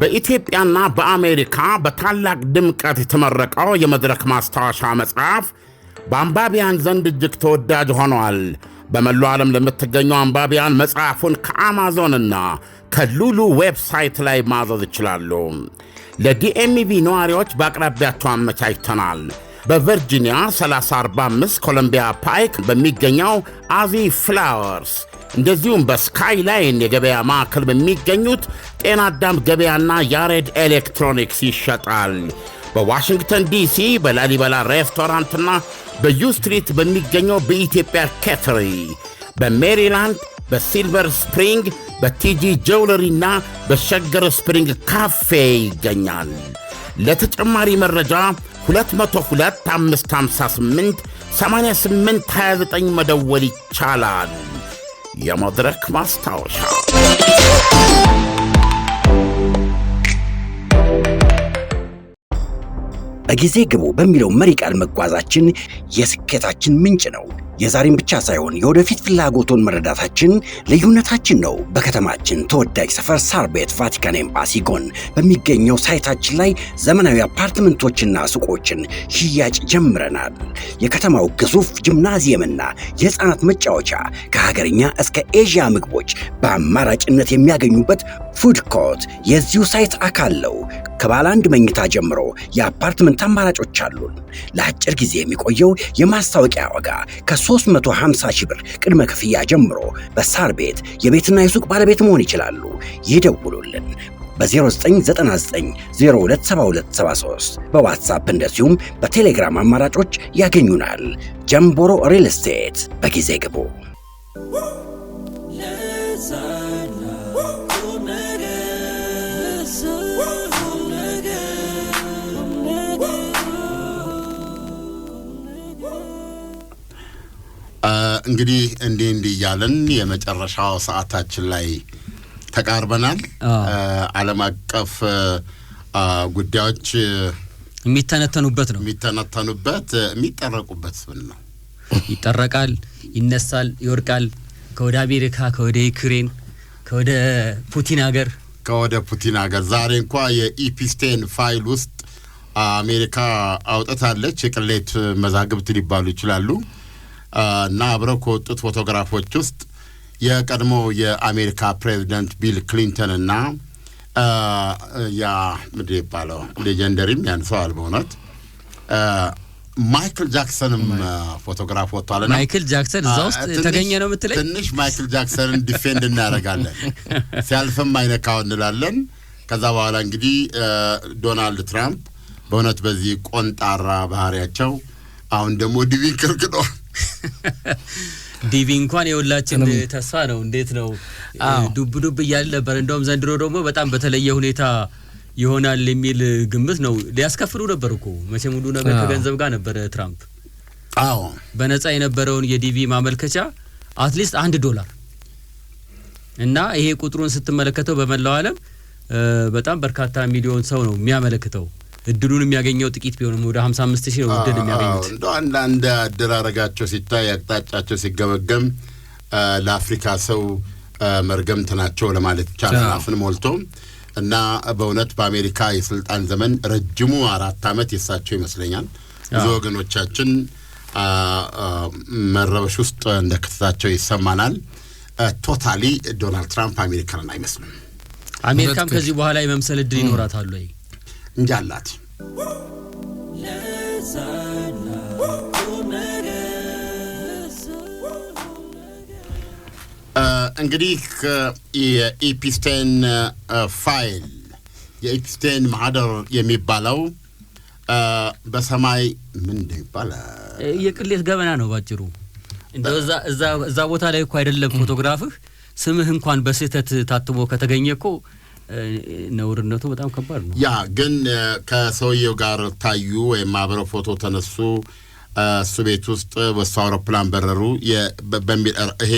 በኢትዮጵያና በአሜሪካ በታላቅ ድምቀት የተመረቀው የመድረክ ማስታወሻ መጽሐፍ በአንባቢያን ዘንድ እጅግ ተወዳጅ ሆኗል። በመላው ዓለም ለምትገኙ አንባቢያን መጽሐፉን ከአማዞንና ከሉሉ ዌብሳይት ላይ ማዘዝ ይችላሉ። ለዲኤምቪ ነዋሪዎች በአቅራቢያቸው አመቻችተናል። በቨርጂኒያ 3045 ኮሎምቢያ ፓይክ በሚገኘው አዚ ፍላወርስ እንደዚሁም በስካይላይን የገበያ ማዕከል በሚገኙት ጤና አዳም ገበያና ያሬድ ኤሌክትሮኒክስ ይሸጣል። በዋሽንግተን ዲሲ በላሊበላ ሬስቶራንትና በዩ ስትሪት በሚገኘው በኢትዮጵያ ኬተሪ፣ በሜሪላንድ በሲልቨር ስፕሪንግ በቲጂ ጀውለሪና በሸገር ስፕሪንግ ካፌ ይገኛል። ለተጨማሪ መረጃ 202-558-8829 መደወል ይቻላል። የመድረክ ማስታወሻ በጊዜ ግቡ በሚለው መሪ ቃል መጓዛችን የስኬታችን ምንጭ ነው። የዛሬን ብቻ ሳይሆን የወደፊት ፍላጎቶን መረዳታችን ልዩነታችን ነው። በከተማችን ተወዳጅ ሰፈር ሳር ቤት ቫቲካን ኤምባሲ ጎን በሚገኘው ሳይታችን ላይ ዘመናዊ አፓርትመንቶችና ሱቆችን ሽያጭ ጀምረናል። የከተማው ግዙፍ ጂምናዚየምና የሕፃናት መጫወቻ ከሀገርኛ እስከ ኤዥያ ምግቦች በአማራጭነት የሚያገኙበት ፉድ ኮርት የዚሁ ሳይት አካል ነው። ከባለ አንድ መኝታ ጀምሮ የአፓርትመንት አማራጮች አሉን። ለአጭር ጊዜ የሚቆየው የማስታወቂያ ዋጋ ከ350 ሺህ ብር ቅድመ ክፍያ ጀምሮ በሳር ቤት የቤትና የሱቅ ባለቤት መሆን ይችላሉ። ይደውሉልን በ0999027273 በዋትሳፕ እንደዚሁም በቴሌግራም አማራጮች ያገኙናል። ጀምቦሮ ሪል ስቴት። በጊዜ ግቡ። እንግዲህ እንዲህ እያለን የመጨረሻው ሰዓታችን ላይ ተቃርበናል። ዓለም አቀፍ ጉዳዮች የሚተነተኑበት የሚጠረቁበት ነው። ይጠረቃል፣ ይነሳል፣ ይወርቃል። ከወደ አሜሪካ፣ ከወደ ዩክሬን፣ ከወደ ፑቲን ሀገር ዛሬ እንኳ የኢፒስቴን ፋይል ውስጥ አሜሪካ አውጥታለች። የቅሌት መዛግብት ሊባሉ ይችላሉ። እና አብረው ከወጡት ፎቶግራፎች ውስጥ የቀድሞ የአሜሪካ ፕሬዚደንት ቢል ክሊንተን እና ያ ምንድን ይባለው ሌጀንደሪም ያንሰዋል በእውነት ማይክል ጃክሰንም ፎቶግራፍ ወጥቷልና ማይክል ጃክሰን እዛ ውስጥ ተገኘ ነው የምትለኝ? ትንሽ ማይክል ጃክሰንን ዲፌንድ እናደርጋለን፣ ሲያልፍም አይነካው እንላለን። ከዛ በኋላ እንግዲህ ዶናልድ ትራምፕ በእውነት በዚህ ቆንጣራ ባህሪያቸው አሁን ደግሞ ዲቪን ክርክደዋል። ዲቪ እንኳን የሁላችን ተስፋ ነው። እንዴት ነው ዱብ እያለ ነበር። እንደውም ዘንድሮ ደግሞ በጣም በተለየ ሁኔታ ይሆናል የሚል ግምት ነው። ሊያስከፍሉ ነበር እኮ መቼም ሁሉ ነገር ከገንዘብ ጋር ነበር። ትራምፕ በነፃ የነበረውን የዲቪ ማመልከቻ አትሊስት $1 እና ይሄ ቁጥሩን ስትመለከተው በመላው ዓለም በጣም በርካታ ሚሊዮን ሰው ነው የሚያመለክተው። እድሉን የሚያገኘው ጥቂት ቢሆንም ወደ 55,000 ነው እድል የሚያገኙት። እንደው አንድ አደራረጋቸው ሲታይ አቅጣጫቸው ሲገመገም ለአፍሪካ ሰው መርገምት ናቸው ለማለት ይቻላል። አፍን ሞልቶ እና በእውነት በአሜሪካ የስልጣን ዘመን ረጅሙ 4 ዓመት የሳቸው ይመስለኛል። ብዙ ወገኖቻችን መረበሽ ውስጥ እንደከተታቸው ይሰማናል። ቶታሊ ዶናልድ ትራምፕ አሜሪካን አይመስልም። አሜሪካም ከዚህ በኋላ የመምሰል እድል ይኖራታል ወይ እንጃላት። እንግዲህ የኢፒስቴን ፋይል የኢፒስቴን ማህደር የሚባለው በሰማይ ምን ይባላል? የቅሌት ገበና ነው ባጭሩ። እንደው እዛ ቦታ ላይ እኮ አይደለም ፎቶግራፍህ ስምህ እንኳን በስህተት ታትሞ ከተገኘ እኮ ነውርነቱ በጣም ከባድ ነው። ያ ግን ከሰውየው ጋር ታዩ ወይም አብረው ፎቶ ተነሱ፣ እሱ ቤት ውስጥ በሱ አውሮፕላን በረሩ በሚል ይሄ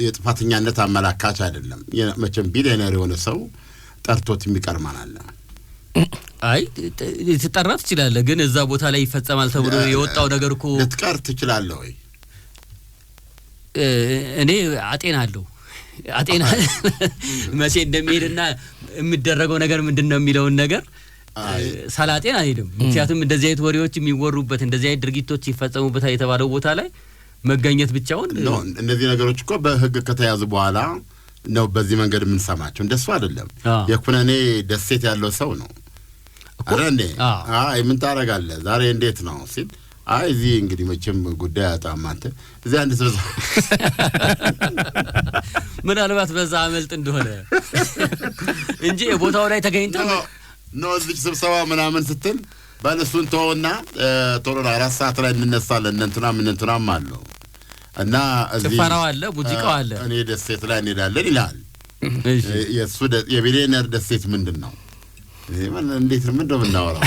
የጥፋተኛነት አመላካች አይደለም። መቼም ቢሊዮነር የሆነ ሰው ጠርቶት የሚቀርማን አለ። አይ ትጠራ ትችላለህ፣ ግን እዛ ቦታ ላይ ይፈጸማል ተብሎ የወጣው ነገር እኮ ልትቀር ትችላለህ ወይ? እኔ አጤናለሁ አጤና መቼ እንደሚሄድና የሚደረገው ነገር ምንድነው የሚለውን ነገር ሳላጤና አይደለም ምክንያቱም እንደዚህ አይነት ወሬዎች የሚወሩበት እንደዚህ አይነት ድርጊቶች ይፈጸሙበት የተባለው ቦታ ላይ መገኘት ብቻውን ነው እነዚህ ነገሮች እኮ በህግ ከተያዙ በኋላ ነው በዚህ መንገድ ምን ሰማቸው እንደሱ አይደለም የኩነኔ ደሴት ያለው ሰው ነው አረኔ ምን ታረጋለህ ዛሬ እንዴት ነው ሲል እዚህ እንግዲህ መቼም ጉዳይ አጣማንተ እዚህ አንድ ሰው ምናልባት በዛ አመልጥ እንደሆነ እንጂ ቦታው ላይ ተገኝተው ነው እዚህ ስብሰባ ምናምን ስትል ባለሱን ተውና ቶሎና 4 ሰዓት ላይ እንነሳለን እንትናም አለው እና እዚህ ጭፈራው አለ ሙዚቃው አለ እኔ ደሴት ላይ እንሄዳለን ይላል የሱ የቢሊየነር ደሴት ምንድነው እንዴት ነው እንደምናወራው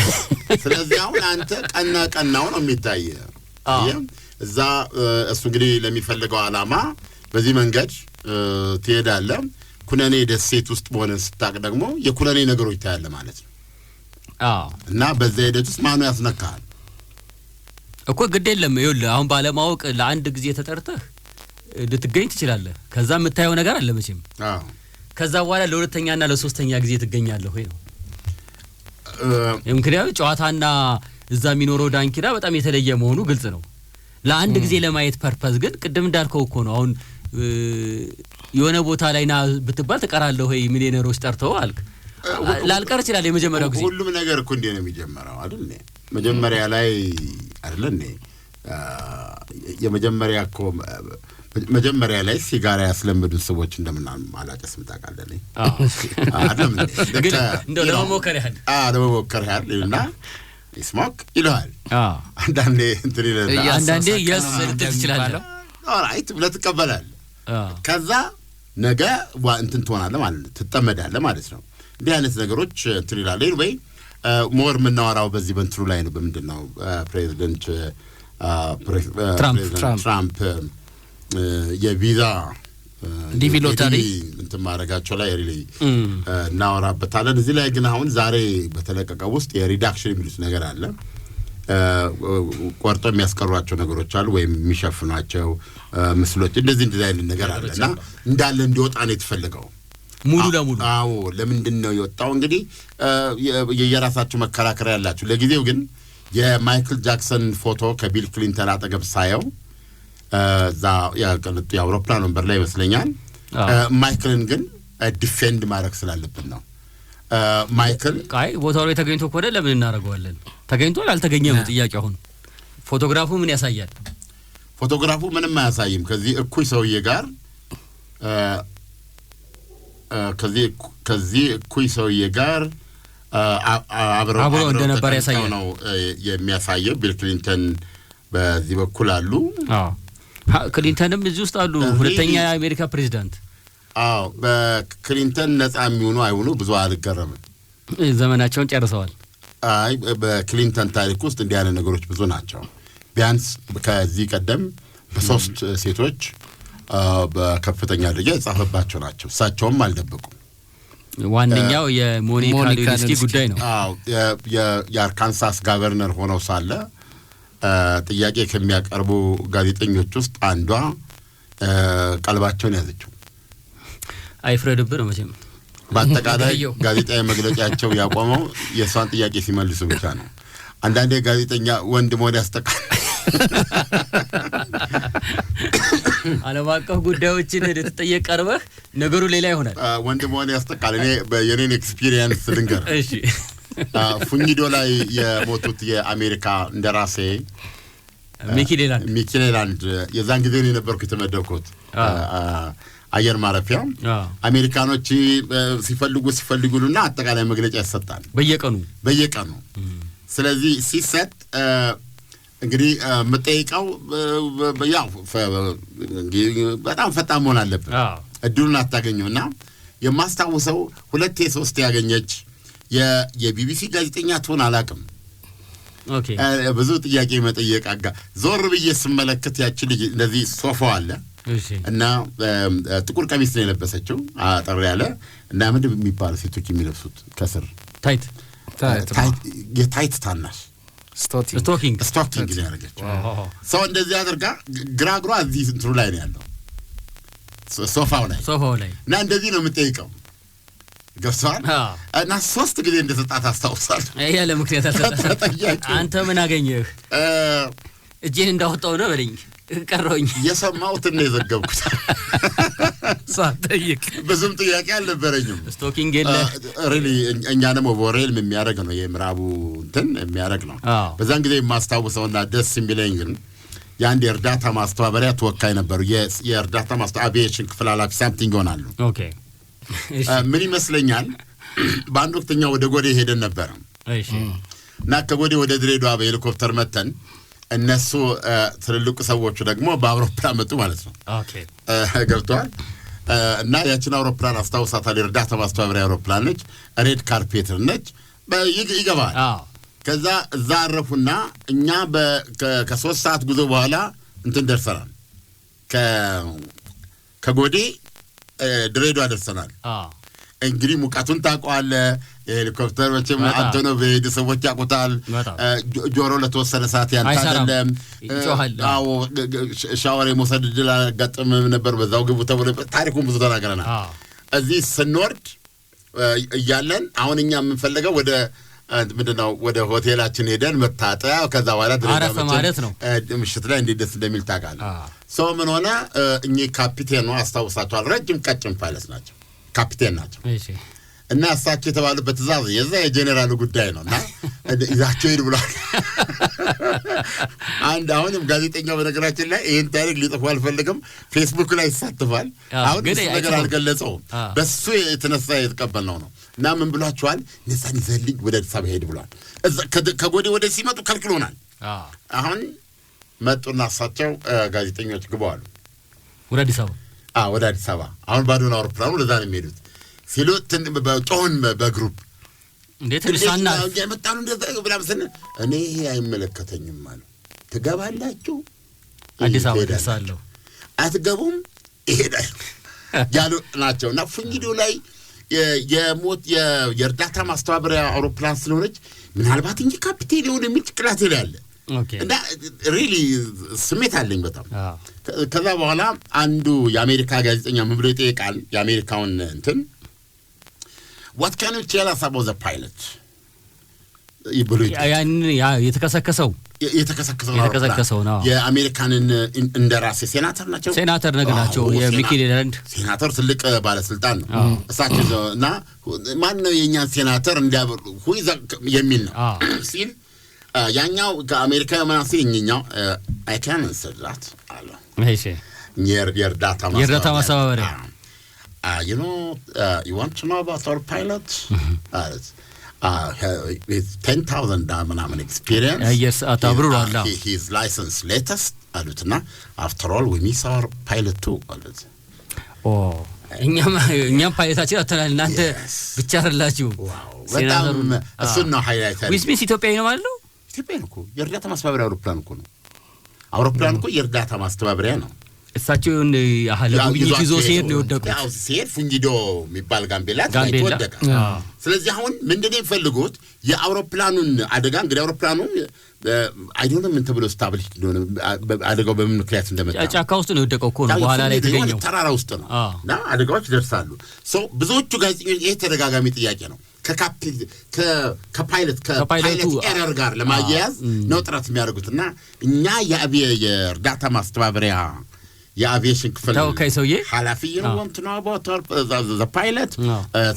ስለዚህ አሁን አንተ ቀናው ነው የሚታየው እዛ እሱ እንግዲህ ለሚፈልገው አላማ በዚህ መንገድ ትሄዳለህ ኩነኔ ደሴት ውስጥ ሆነ ስታቅ ደግሞ የኩነኔ ነገሮች ታያለ ማለት ነው እና በዛ ሄደት ውስጥ ማኑ ያስነካል እኮ ግድ የለም ይኸውልህ አሁን ባለማወቅ ለአንድ ጊዜ ተጠርተህ ልትገኝ ትችላለህ ከዛ የምታየው ነገር አለ መቼም ከዛ በኋላ ለሁለተኛና ለሶስተኛ ጊዜ ትገኛለህ ወይ ነው ምክንያቱም ጨዋታና እዛ የሚኖረው ዳንኪራ በጣም የተለየ መሆኑ ግልጽ ነው ለአንድ ጊዜ ለማየት ፐርፐዝ ግን ቅድም እንዳልከው እኮ ነው አሁን የሆነ ቦታ ላይና ብትባል ተቀራለህ ወይ ሚሊዮነሮች ጠርተው አልክ ላልቀር ይችላል የመጀመሪያው ጊዜ ሁሉም ነገር እኮ እንደ ነው የሚጀምረው አይደል መጀመሪያ ላይ አይደል የመጀመሪያ እኮ መጀመሪያ ላይ ሲጋራ ያስለምዱ ሰዎች እንደምናም አላጨስም ታውቃለህ አይደል እንደው ለመሞከር ያህልና ስሞክ ይላል አንዳንዴ እንትን ይላል አንዳንዴ yes ልትል ትችላለህ ኦራይት ብለህ ትቀበላለህ ከዛ ነገ እንትን ትሆናለህ ማለት ነው ትጠመዳለህ ማለት ነው እንዲህ አይነት ነገሮች እንትን ይላል ወይ ሞር ምናወራው በዚህ በእንትኑ ላይ ነው በምንድነው ፕሬዚደንት ትራምፕ የቪዛ ዲቪሎታሪ እንትን ማረጋቸው ላይ ሪሊ እናወራበታለን እዚህ ላይ ግን አሁን ዛሬ በተለቀቀው ውስጥ የሪዳክሽን የሚሉት ነገር አለ ቆርጦ የሚያስቀሯቸው ነገሮች አሉ ወይም የሚሸፍኗቸው ምስሎች እንደዚህ አይነት ነገር አለና እንዳለ እንዲወጣ ነው የተፈለገው ሙሉ ለሙሉ ለምንድነው የወጣው እንግዲህ የየራሳቸው መከራከሪያ ያላችሁ ለጊዜው ግን የማይክል ጃክሰን ፎቶ ከቢል ክሊንተን አጠገብ ሳየው ዛ ያቀለጡ የአውሮፕላን ወንበር ላይ ይመስለኛል ማይክልን ግን ዲፌንድ ማድረግ ስላለብን ነው ማይክል ቦታው ላይ ተገኝቶ ኮደ ለምን እናደርገዋለን ተገኝቷል አልተገኘም ጥያቄው አሁን ፎቶግራፉ ምን ያሳያል ፎቶግራፉ ምንም አያሳይም ከዚህ እኩይ ሰውዬ ጋር ከዚህ እኩይ ሰውዬ ጋር አብረው እንደነበር ያሳያል ነው የሚያሳየው ቢል ክሊንተን በዚህ በኩል አሉ ክሊንተንም እዚህ ውስጥ አሉ ሁለተኛ የአሜሪካ ፕሬዝዳንት በክሊንተን ነፃ የሚሆኑ አይሆኑ ብዙ አልገረምም ዘመናቸውን ጨርሰዋል በክሊንተን ታሪክ ውስጥ እንዲህ ያለ ነገሮች ብዙ ናቸው ቢያንስ ከዚህ ቀደም በሶስት ሴቶች በከፍተኛ ደረጃ የጻፈባቸው ናቸው እሳቸውም አልደበቁም ዋንኛው የሞኒካ ሌዊንስኪ ጉዳይ ነው የአርካንሳስ ጋቨርነር ሆነው ሳለ ጥያቄ ከሚያቀርቡ ጋዜጠኞች ውስጥ አንዷ ቀልባቸውን ያዘችው አይፍረድብህ ነው መቼም በአጠቃላይ ጋዜጣዊ መግለጫቸው ያቆመው የሷን ጥያቄ ሲመልሱ ብቻ ነው አንዳንዴ ጋዜጠኛ ወንድ መሆን ያስጠቃል ዓለም አቀፍ ጉዳዮችን ልትጠየቅ ቀርበህ ነገሩ ሌላ ይሆናል ወንድ መሆን ያስጠቃል እኔ የኔን ኤክስፒሪየንስ ልንገር እሺ ፉኝዶ ላይ የሞቱት የአሜሪካ እንደራሴ ሚኪሌላንድ የዛን ጊዜ ነው የነበርኩ የተመደብኩት አየር ማረፊያ አሜሪካኖች ሲፈልጉሉና አጠቃላይ መግለጫ ያሰጣል በየቀኑ ስለዚህ ሲሰጥ እንግዲህ መጠይቀው ያው በጣም ፈጣን መሆን አለበት እድሉን አታገኙና የማስታውሰው 2-3 ያገኘች የቢቢሲ ጋዜጠኛ ትሆን አላቅም ኦኬ ብዙ ጥያቄ መጠየቅ ዞር ብዬ ስመለከት ያቺ ልጅ እንደዚህ ሶፋው አለ እና ጥቁር ቀሚስ ነው የለበሰችው አጠር ያለ እና ምንድን የሚባለው ሴቶች የሚለብሱት ከስር ታይት ታናሽ ስቶኪንግ ነው ያደረገችው ሰው እንደዚህ አድርጋ ግራግሯ እዚህ እንትሩ ላይ ነው ያለው ሶፋው ላይ እና እንደዚህ ነው የምጠይቀው ገብቷል እና 3 ጊዜ እንደተጣጣ አስታውሳለሁ ያለ ምክንያት አልተጣጣ አንተ ምን አገኘህ እጄን እንዳወጣው ነው በለኝ ቀረውኝ የሰማሁት ነው የዘገብኩት ሳትጠይቅ ብዙም ጥያቄ አልነበረኝም ስቶኪንግ የለ ሪሊ እኛ ደግሞ ቦሬል የሚያደርግ ነው የምራቡ እንትን የሚያደርግ ነው በዛን ጊዜ የማስታውሰውና ደስ የሚለኝ ግን የአንድ የእርዳታ ማስተባበሪያ ተወካይ ነበሩ የእርዳታ አቪዬሽን ክፍል ኃላፊ ሳምቲንግ ሆናሉ ኦኬ ምን ይመስለኛል በአንድ ወቅተኛ ወደ ጎዴ ሄደን ነበር እሺ እና ከጎዴ ወደ ድሬዳዋ በሄሊኮፕተር መተን እነሱ ትልልቅ ሰዎች ደግሞ በአውሮፕላን መጡ ማለት ነው ኦኬ ገብቷል እና ያችን አውሮፕላን አስታውሳታለሁ እርዳታ ማስተባበሪያ አውሮፕላን ነች ሬድ ካርፔት ነች ይገባል ከዛ እዛ አረፉና እኛ ከ3 ሰዓት ጉዞ በኋላ እንትን ደርሰናል ከጎዴ ድሬዳዋ ደርሰናል እንግዲህ ሙቀቱን ታቋለ ሄሊኮፕተር ወጭም አንተኖ በሄድ ሰዎች ያቆታል ጆሮ ለተወሰነ ሰዓት ያንታደለም አዎ ሻወር የመውሰድ ድል አጋጥም ነበር በዛው ግቡ ተብሎ ታሪኩን ብዙ ተናገረናል እዚህ ስንወርድ እያለን አሁን እኛ የምንፈልገው ወደ ምንድነው ወደ ሆቴላችን ሄደን መታጠያ ከዛ በኋላ አረፈ ማለት ነው ምሽት ላይ እንዲደስ እንደሚል ታውቃለህ ሰው ምን ሆነ እኚ ካፒቴኑ አስታውሳቸዋል ረጅም ቀጭን ፓይለት ናቸው ካፒቴን ናቸው እሺ እና እሳቸው የተባሉበት ትእዛዝ የዛ የጄኔራሉ ጉዳይ ነውና ይዛቸው ሄድ ብሏል አንድ አሁንም ጋዜጠኛው በነገራችን ላይ ይሄን ታሪክ ሊጽፉ አልፈልግም ፌስቡክ ላይ ይሳተፋል አሁን ግን ነገር አልገለጸውም በሱ የተነሳ የተቀበልነው ነው እና ምን ብሏቸዋል ነፃን ይዘልኝ ወደ አዲስ አበባ ሄድ ብሏል ከጎዴ ወደ ሲመጡ ከልክሎናል አሁን መጡና እሳቸው ጋዜጠኞች ግባዋሉ ወደ አዲስ አበባ ወደ አዲስ አበባ አሁን ባዶን አውሮፕላኑ ለዛ ነው የሚሄዱት ሲሉት በጦን በግሩፕ እንዴት ልሳና የመጣኑ እንደዛ ብላምሰን እኔ አይመለከተኝም ማለት ትገባላችሁ አዲስ አበባ ደርሳለሁ አትገቡም ይሄዳል ያሉ ናቸውና ፍንጊዶ ላይ የሞት የእርዳታ ማስተባበሪያ አውሮፕላን ስለሆነች ምናልባት እንጂ ካፒቴን ሊሆን የሚችክላት ይላል ኦኬ እና ሪሊ ስሜት አለኝ በጣም ከዛ በኋላ አንዱ የአሜሪካ ጋዜጠኛ ምን ብሎ ይጠይቃል የአሜሪካውን እንትን what can you tell us about the pilot ያን የተከሰከሰው ነው የአሜሪካንን እንደራሴ ሴናተር ናቸው ሴናተር ነገናቸው የሚኪሊላንድ ሴናተር ትልቅ ባለስልጣን ነው እሳቸውና ማን ነው የኛ ሴናተር እንዲያበሩ ሁይዛ የሚል ነው ሲል ያኛው ከአሜሪካ ማናሲኛው I can answer that አለ እሺ የእርዳታ ማስተባበሪያ you know you want to know about our pilot with 10,000 ምናምን experience yes አታብሩራላ his license latest አሉትና after all we miss our pilot too አሉት እኛም ፓይለታችን አተናል እናንተ ብቻ አይደላችሁ በጣም እሱን ነው ሃይላይት ዊስሚስ ኢትዮጵያዊ ነው ማለት ነው ኢትዮጵያ ነው የእርዳታ ማስተባበሪያ አውሮፕላን እኮ የእርዳታ ማስተባበሪያ ነው እሳቸውን ጉብኝት ይዞ ሲሄድ ነው የወደቁት ያው ሲሄድ ፍንጊዶ የሚባል ጋምቤላ ተወደቀ ስለዚህ አሁን ምንድነው የሚፈልጉት የአውሮፕላኑን አደጋ እንግዲህ አውሮፕላኑ አይ ዶንት ኖ ምን ተብሎ ስታብሊሽ እንደሆነ አደጋው በምን ምክንያት እንደመጣ ጫካ ውስጥ ነው የወደቀው እኮ ነው በኋላ ላይ ተገኘው ተራራ ውስጥ ነው እና አደጋዎች ይደርሳሉ ሶ ብዙዎቹ ጋዜጠኞች ይሄ ተደጋጋሚ ጥያቄ ነው ከፓይለት ኤረር ጋር ለማያያዝ ነው ጥረት የሚያደርጉትና እኛ የእርዳታ ማስተባበሪያ የአቪዬሽን ክፍል ኃላፊ ነው want to know about the pilot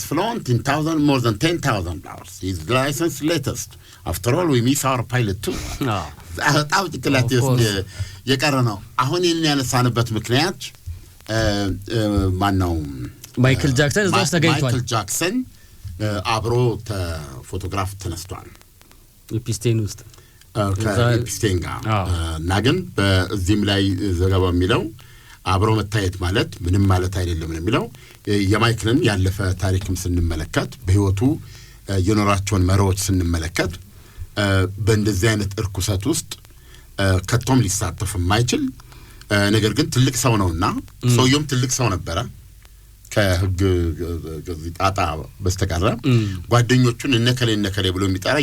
flown 10,000 more than 10,000 his license latest after all we miss our pilot too አጣው ጥቅላት የቀረ ነው አሁን ይሄን ያነሳንበት ምክንያት ማን ነው ማይክል ጃክሰን እዛው ተገኝቷል ማይክል ጃክሰን አብሮ ፎቶግራፍ ተነስቷል ኢፒስቴን ውስጥ ከኢፒስቴን ጋር እና ግን በዚህም ላይ ዘገባው የሚለው አብሮ መታየት ማለት ምንም ማለት አይደለም ነው የሚለው የማይክልን ያለፈ ታሪክም ስንመለከት በህይወቱ የኖራቸውን መሪዎች ስንመለከት በእንደዚህ አይነት እርኩሰት ውስጥ ከቶም ሊሳተፍ የማይችል ነገር ግን ትልቅ ሰው ነውና ሰውየውም ትልቅ ሰው ነበረ ከህግ ጣጣ በስተቀር ጓደኞቹን እነከሌ ብሎ የሚጠራ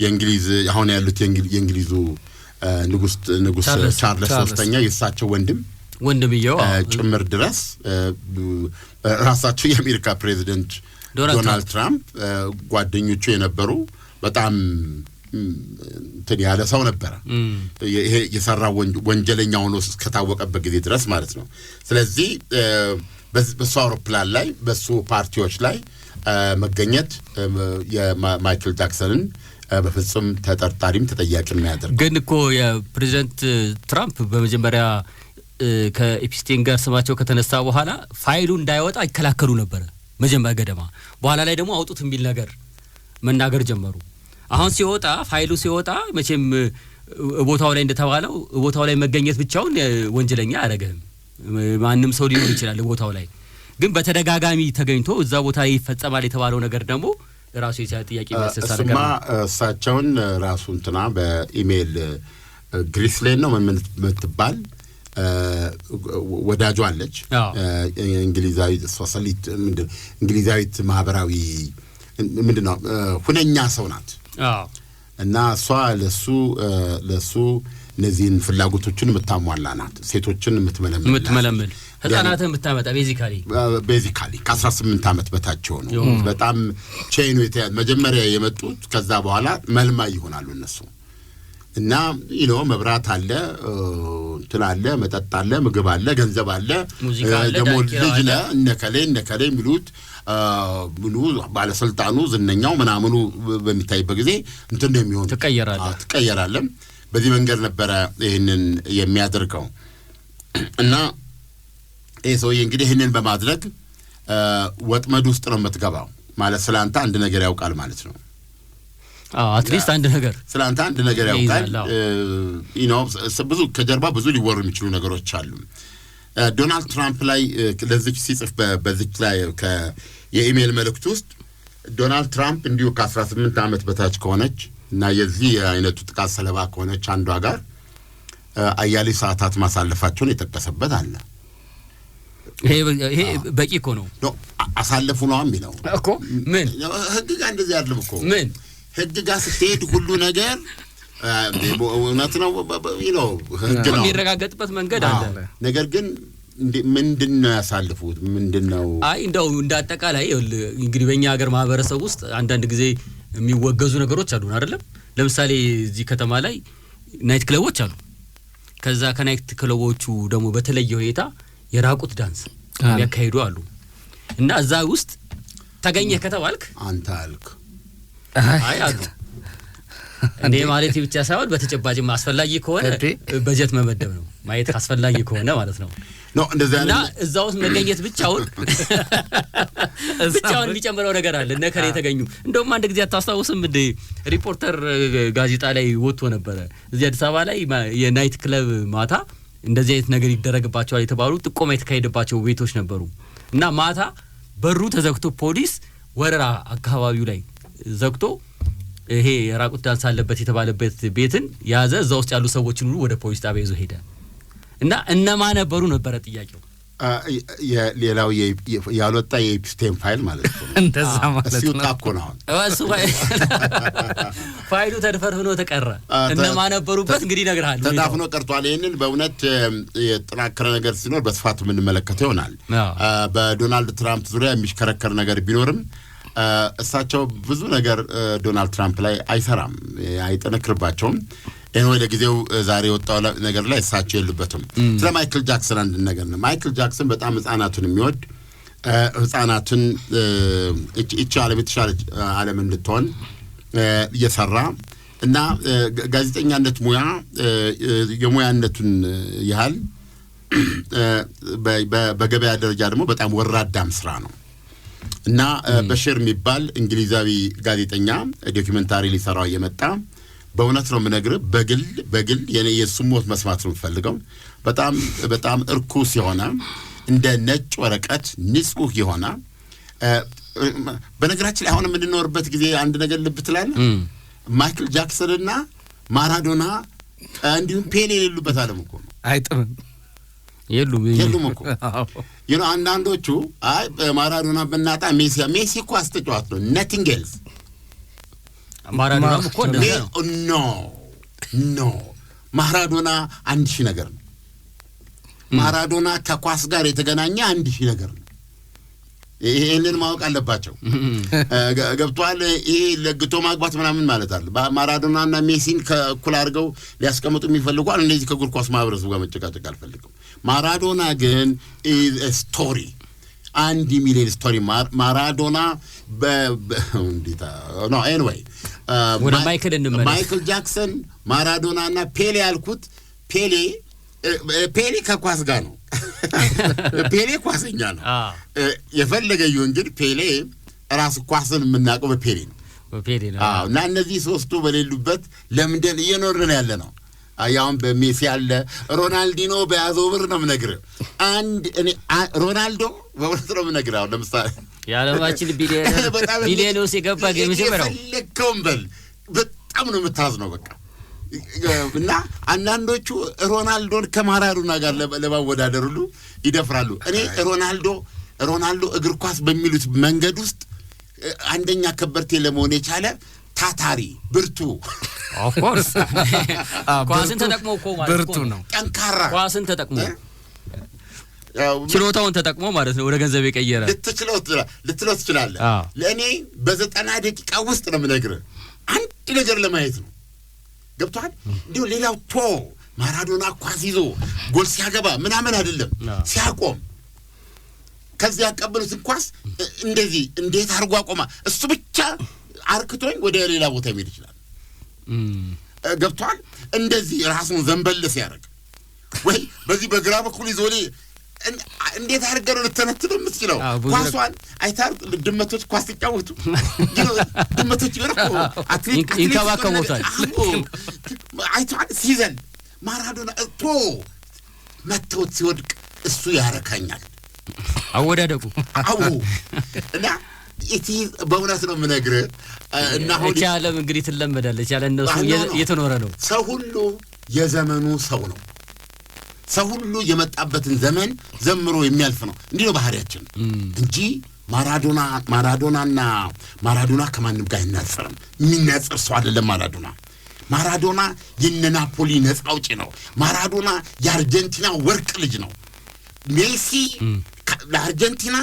የእንግሊዝ አሁን ያሉት የእንግሊዙ ንጉስ ቻርልስ ሶስተኛ የሳቸው ወንድም ወንድምየው ጭምር ድረስ ራሳቸው የአሜሪካ ፕሬዚደንት ዶናልድ ትራምፕ ጓደኞቹ የነበሩ በጣም ያለ ሰው ነበር ይሄ የሰራው ወንጀለኛ ሆኖ እስከታወቀበት ጊዜ ድረስ ማለት ነው። ስለዚህ በሱ አውሮፕላን ላይ በሱ ፓርቲዎች ላይ መገኘት የማይክል ጃክሰንን በፍጹም ተጠርጣሪም ተጠያቂ የሚያደርግ ግን እኮ የፕሬዚደንት ትራምፕ በመጀመሪያ ከኤፕስቴን ጋር ስማቸው ከተነሳ በኋላ ፋይሉ እንዳይወጣ ይከላከሉ ነበር መጀመሪያ ገደማ። በኋላ ላይ ደግሞ አውጡት የሚል ነገር መናገር ጀመሩ። አሁን ሲወጣ ፋይሉ ሲወጣ መቼም ቦታው ላይ እንደተባለው ቦታው ላይ መገኘት ብቻውን ወንጀለኛ አያደርግም። ማንም ሰው ሊሆን ይችላል ቦታው ላይ። ግን በተደጋጋሚ ተገኝቶ እዛ ቦታ ላይ ይፈጸማል የተባለው ነገር ደግሞ ራሱ የቻለ ጥያቄ የሚያስነሳ ነገር ነው። እሳቸውን ራሱ እንትና በኢሜል ግሪስሌን ነው የምትባል ወዳጇ አለች እንግሊዛዊት ሶሻሊት እንግሊዛዊት ማህበራዊ ምንድነው ሁነኛ ሰው ናት። እና እሷ ለሱ እነዚህን ፍላጎቶችን የምታሟላ ናት። ሴቶችን የምትመለምል ህፃናትን የምታመጣ ቤዚካሊ ከ18 ዓመት በታች ሆኑ በጣም ቼኑ መጀመሪያ የመጡት ከዛ በኋላ መልማይ ይሆናሉ እነሱ። እና መብራት አለ እንትን አለ መጠጥ አለ ምግብ አለ ገንዘብ አለ ደግሞ ልጅ ለነከሌ የሚሉት ብሉ ባለስልጣኑ ዝነኛው ምናምኑ በሚታይበት ጊዜ እንትን ነው የሚሆነው ትቀየራለህ። በዚህ መንገድ ነበር ይሄንን የሚያደርገው። እና ሰውዬ እንግዲህ ይሄንን በማድረግ ወጥመድ ውስጥ ነው የምትገባው ማለት ስላንተ አንድ ነገር ያውቃል ማለት ነው። አትሊስት አንድ ነገር ስላንተ አንድ ነገር ያውቃል። ብዙ ከጀርባ ብዙ ሊወሩ የሚችሉ ነገሮች አሉ። ዶናልድ ትራምፕ ላይ ለዚህ ሲጽፍ በዚህ ላይ የኢሜል መልእክት ውስጥ ዶናልድ ትራምፕ እንዲሁ ከ18 ዓመት በታች ከሆነች እና የዚህ አይነቱ ጥቃት ሰለባ ከሆነች አንዷ ጋር አያሌ ሰዓታት ማሳለፋቸውን የጠቀሰበት አለ። ይሄ በቂ እኮ ነው አሳለፉ ነው የሚለው እኮ ምን ህግ ጋር እንደዚህ አይደለም እኮ ምን ህግ ጋር ስትሄድ ሁሉ ነገር እውነት ነው ህግ ነው የሚረጋገጥበት መንገድ አለ። ነገር ግን ምንድነው ያሳልፉት ምንድነው? እንደው እንዳጠቃላይ እንግዲህ በእኛ ሀገር ማህበረሰብ ውስጥ አንዳንድ ጊዜ የሚወገዙ ነገሮች አሉ አይደለም። ለምሳሌ እዚህ ከተማ ላይ ናይት ክለቦች አሉ። ከዛ ከናይት ክለቦቹ ደግሞ በተለየ ሁኔታ የራቁት ዳንስ የሚያካሂዱ አሉ። እና እዛ ውስጥ ተገኘ ከተባልክ አንተ አልክ አሉ እንዴ ማለት ብቻ ሳይሆን በተጨባጭም አስፈላጊ ከሆነ በጀት መመደብ ነው ማየት አስፈላጊ ከሆነ ማለት ነው። እንደዛ እዛው መገኘት ብቻውን የሚጨምረው ነገር አለ። ነከሬ የተገኙ እንደውም አንድ ጊዜ አታስታውስም እንዴ ሪፖርተር ጋዜጣ ላይ ወጥቶ ነበር እዚህ አዲስ አበባ ላይ የናይት ክለብ ማታ እንደዚህ አይነት ነገር ይደረግባቸዋል የተባሉ ጥቆማ የተካሄደባቸው ቤቶች ነበሩ። እና ማታ በሩ ተዘግቶ ፖሊስ ወረራ አካባቢው ላይ ዘግቶ ይሄ ራቁት ዳንስ አለበት የተባለበት ቤትን ያዘ። እዛ ውስጥ ያሉ ሰዎችን ሁሉ ወደ ፖሊስ ጣቢያ ይዞ ሄደ። እና እነማን ነበሩ ነበር ጥያቄው። ሌላው ያልወጣ የኤፕስቴን ፋይል ማለት ነው። እንደዛ ማለት ነው። ሲውጣ እኮ ነው እሱ ፋይሉ ተደፈርፍኖ ተቀረ። እነማን ነበሩበት እንግዲህ ነግርሃለሁ። ተዳፍኖ ቀርቷል። ይሄንን በእውነት የጥናከረ ነገር ሲኖር በስፋት ምን መለከተው ይሆናል። በዶናልድ ትራምፕ ዙሪያ የሚሽከረከር ነገር ቢኖርም እሳቸው ብዙ ነገር ዶናልድ ትራምፕ ላይ አይሰራም አይጠነክርባቸውም። ወይ ለጊዜው ዛሬ ወጣው ነገር ላይ እሳቸው የሉበትም። ስለ ማይክል ጃክሰን አንድ ነገር ነው። ማይክል ጃክሰን በጣም ህፃናቱን የሚወድ ህፃናትን እቺ ዓለም የተሻለ ዓለም እንድትሆን እየሰራ እና ጋዜጠኛነት ሙያ የሙያነቱን ያህል በገበያ ደረጃ ደግሞ በጣም ወራዳም ስራ ነው። እና በሽር የሚባል እንግሊዛዊ ጋዜጠኛ ዶክመንታሪ ሊሰራው የመጣ በእውነት ነው የምነግርህ በግል የሱን ሞት መስማት ነው የምፈልገው። በጣም እርኩስ የሆነ እንደ ነጭ ወረቀት ንጹህ የሆነ በነገራችን ላይ አሁን የምንኖርበት ጊዜ አንድ ነገር ልብ ትላለህ። ማይክል ጃክሰን እና ማራዶና እንዲሁም ፔሌ የሌሉበት ዓለም እኮ ነው። አይጥምም የሉም እኮ አንዳንዶቹ ማራዶና በእናታ ሜሲ እኮ አስተጫዋት ነው ነቲንግ ኤልስ ማራዶና እኮ ኖ ማራዶና አንድ ሺህ ነገር ነው። ማራዶና ከኳስ ጋር የተገናኘ አንድ ሺህ ነገር ነው። ይሄንን ማወቅ አለባቸው። ገብቷል። ይሄ ለግቶ ማግባት ምናምን ማለት አለ። ማራዶናና ሜሲን ከእኩል አድርገው ሊያስቀምጡ የሚፈልጉ አለ። እነዚህ ከእግር ኳስ ማህበረሰቡ ጋር መጨቃጨቅ አልፈልግም። ማራዶና ግን ስቶሪ 1 ሚሊዮን ስቶሪ ማራዶና እንዴታ ኖ ኤኒዌይ ወደ ማይክል እንመለስ። ማይክል ጃክሰን ማራዶናና ፔሌ ያልኩት ፔሌ ከኳስ ጋር ነው። ፔሌ ኳሰኛ ነው። የፈለገ ይሁን ግን ፔሌ ራስ ኳስን የምናውቀው በፔሌ ነው። እና እነዚህ ሶስቱ በሌሉበት ለምንድን እየኖርን ያለ ነው? ያውን በሜሲ ያለ ሮናልዲኖ በያዘው ብር ነው የምነግርህ። ሮናልዶ በእውነት ነው የምነግርህ። አሁን ለምሳሌ የዓለማችን ቢሊዮነርስ የገባ የመጀመሪያው ፈለከውም በል በጣም ነው የምታዝነው በቃ። እና አንዳንዶቹ ሮናልዶን ከማራዶና ጋር ለማወዳደር ሁሉ ይደፍራሉ። እኔ ሮናልዶ እግር ኳስ በሚሉት መንገድ ውስጥ አንደኛ ከበርቴ ለመሆን የቻለ ታታሪ ብርቱ ኦፍ ኮርስ ኳስን ተጠቅሞ ብርቱ ነው። ጠንካራ ኳስን ተጠቅሞ ችሎታውን ተጠቅሞ ማለት ነው ወደ ገንዘብ የቀየረ ልትለው ትችላለህ። ለእኔ በ90 ደቂቃ ውስጥ ነው የምነግርህ አንድ ነገር ለማየት ነው። ገብቷል። እንዲሁ ሌላው ማራዶና ኳስ ይዞ ጎል ሲያገባ ምናምን አይደለም፣ ሲያቆም ከዚህ ያቀበሉትን ኳስ እንደዚህ እንዴት አድርጎ አቆማ። እሱ ብቻ አርክቶኝ ወደ ሌላ ቦታ የሚሄድ ይችላል። ገብቷል። እንደዚህ ራሱን ዘንበል ሲያደርግ ወይ በዚህ በግራ በኩል ይዞ እንዴት አድርገህ ነው ልትተነትነው የምትችለው? ኳሷን አይታር ድመቶች ኳስ ሲጫወቱ ድመቶች ይወርቁ ይንከባከቡታል። አይታር ሲዘን ማራዶና መተውት ሲወድቅ እሱ ያረካኛል አወዳደቁ እና እቲ በእውነት ነው የምነግርህ። እና ሆዲ ዓለም እንግዲህ ትለመዳለች ያለ እነሱ የተኖረ ነው። ሰው ሁሉ የዘመኑ ሰው ነው። ሰው ሁሉ የመጣበትን ዘመን ዘምሮ የሚያልፍ ነው። እንዲህ ነው ባህሪያችን እንጂ ማራዶና ከማንም ጋር አይናጸርም። የሚናጸር ሰው አይደለም ማራዶና የናፖሊ ነፃ አውጪ ነው። ማራዶና የአርጀንቲና ወርቅ ልጅ ነው። ሜሲ ለአርጀንቲና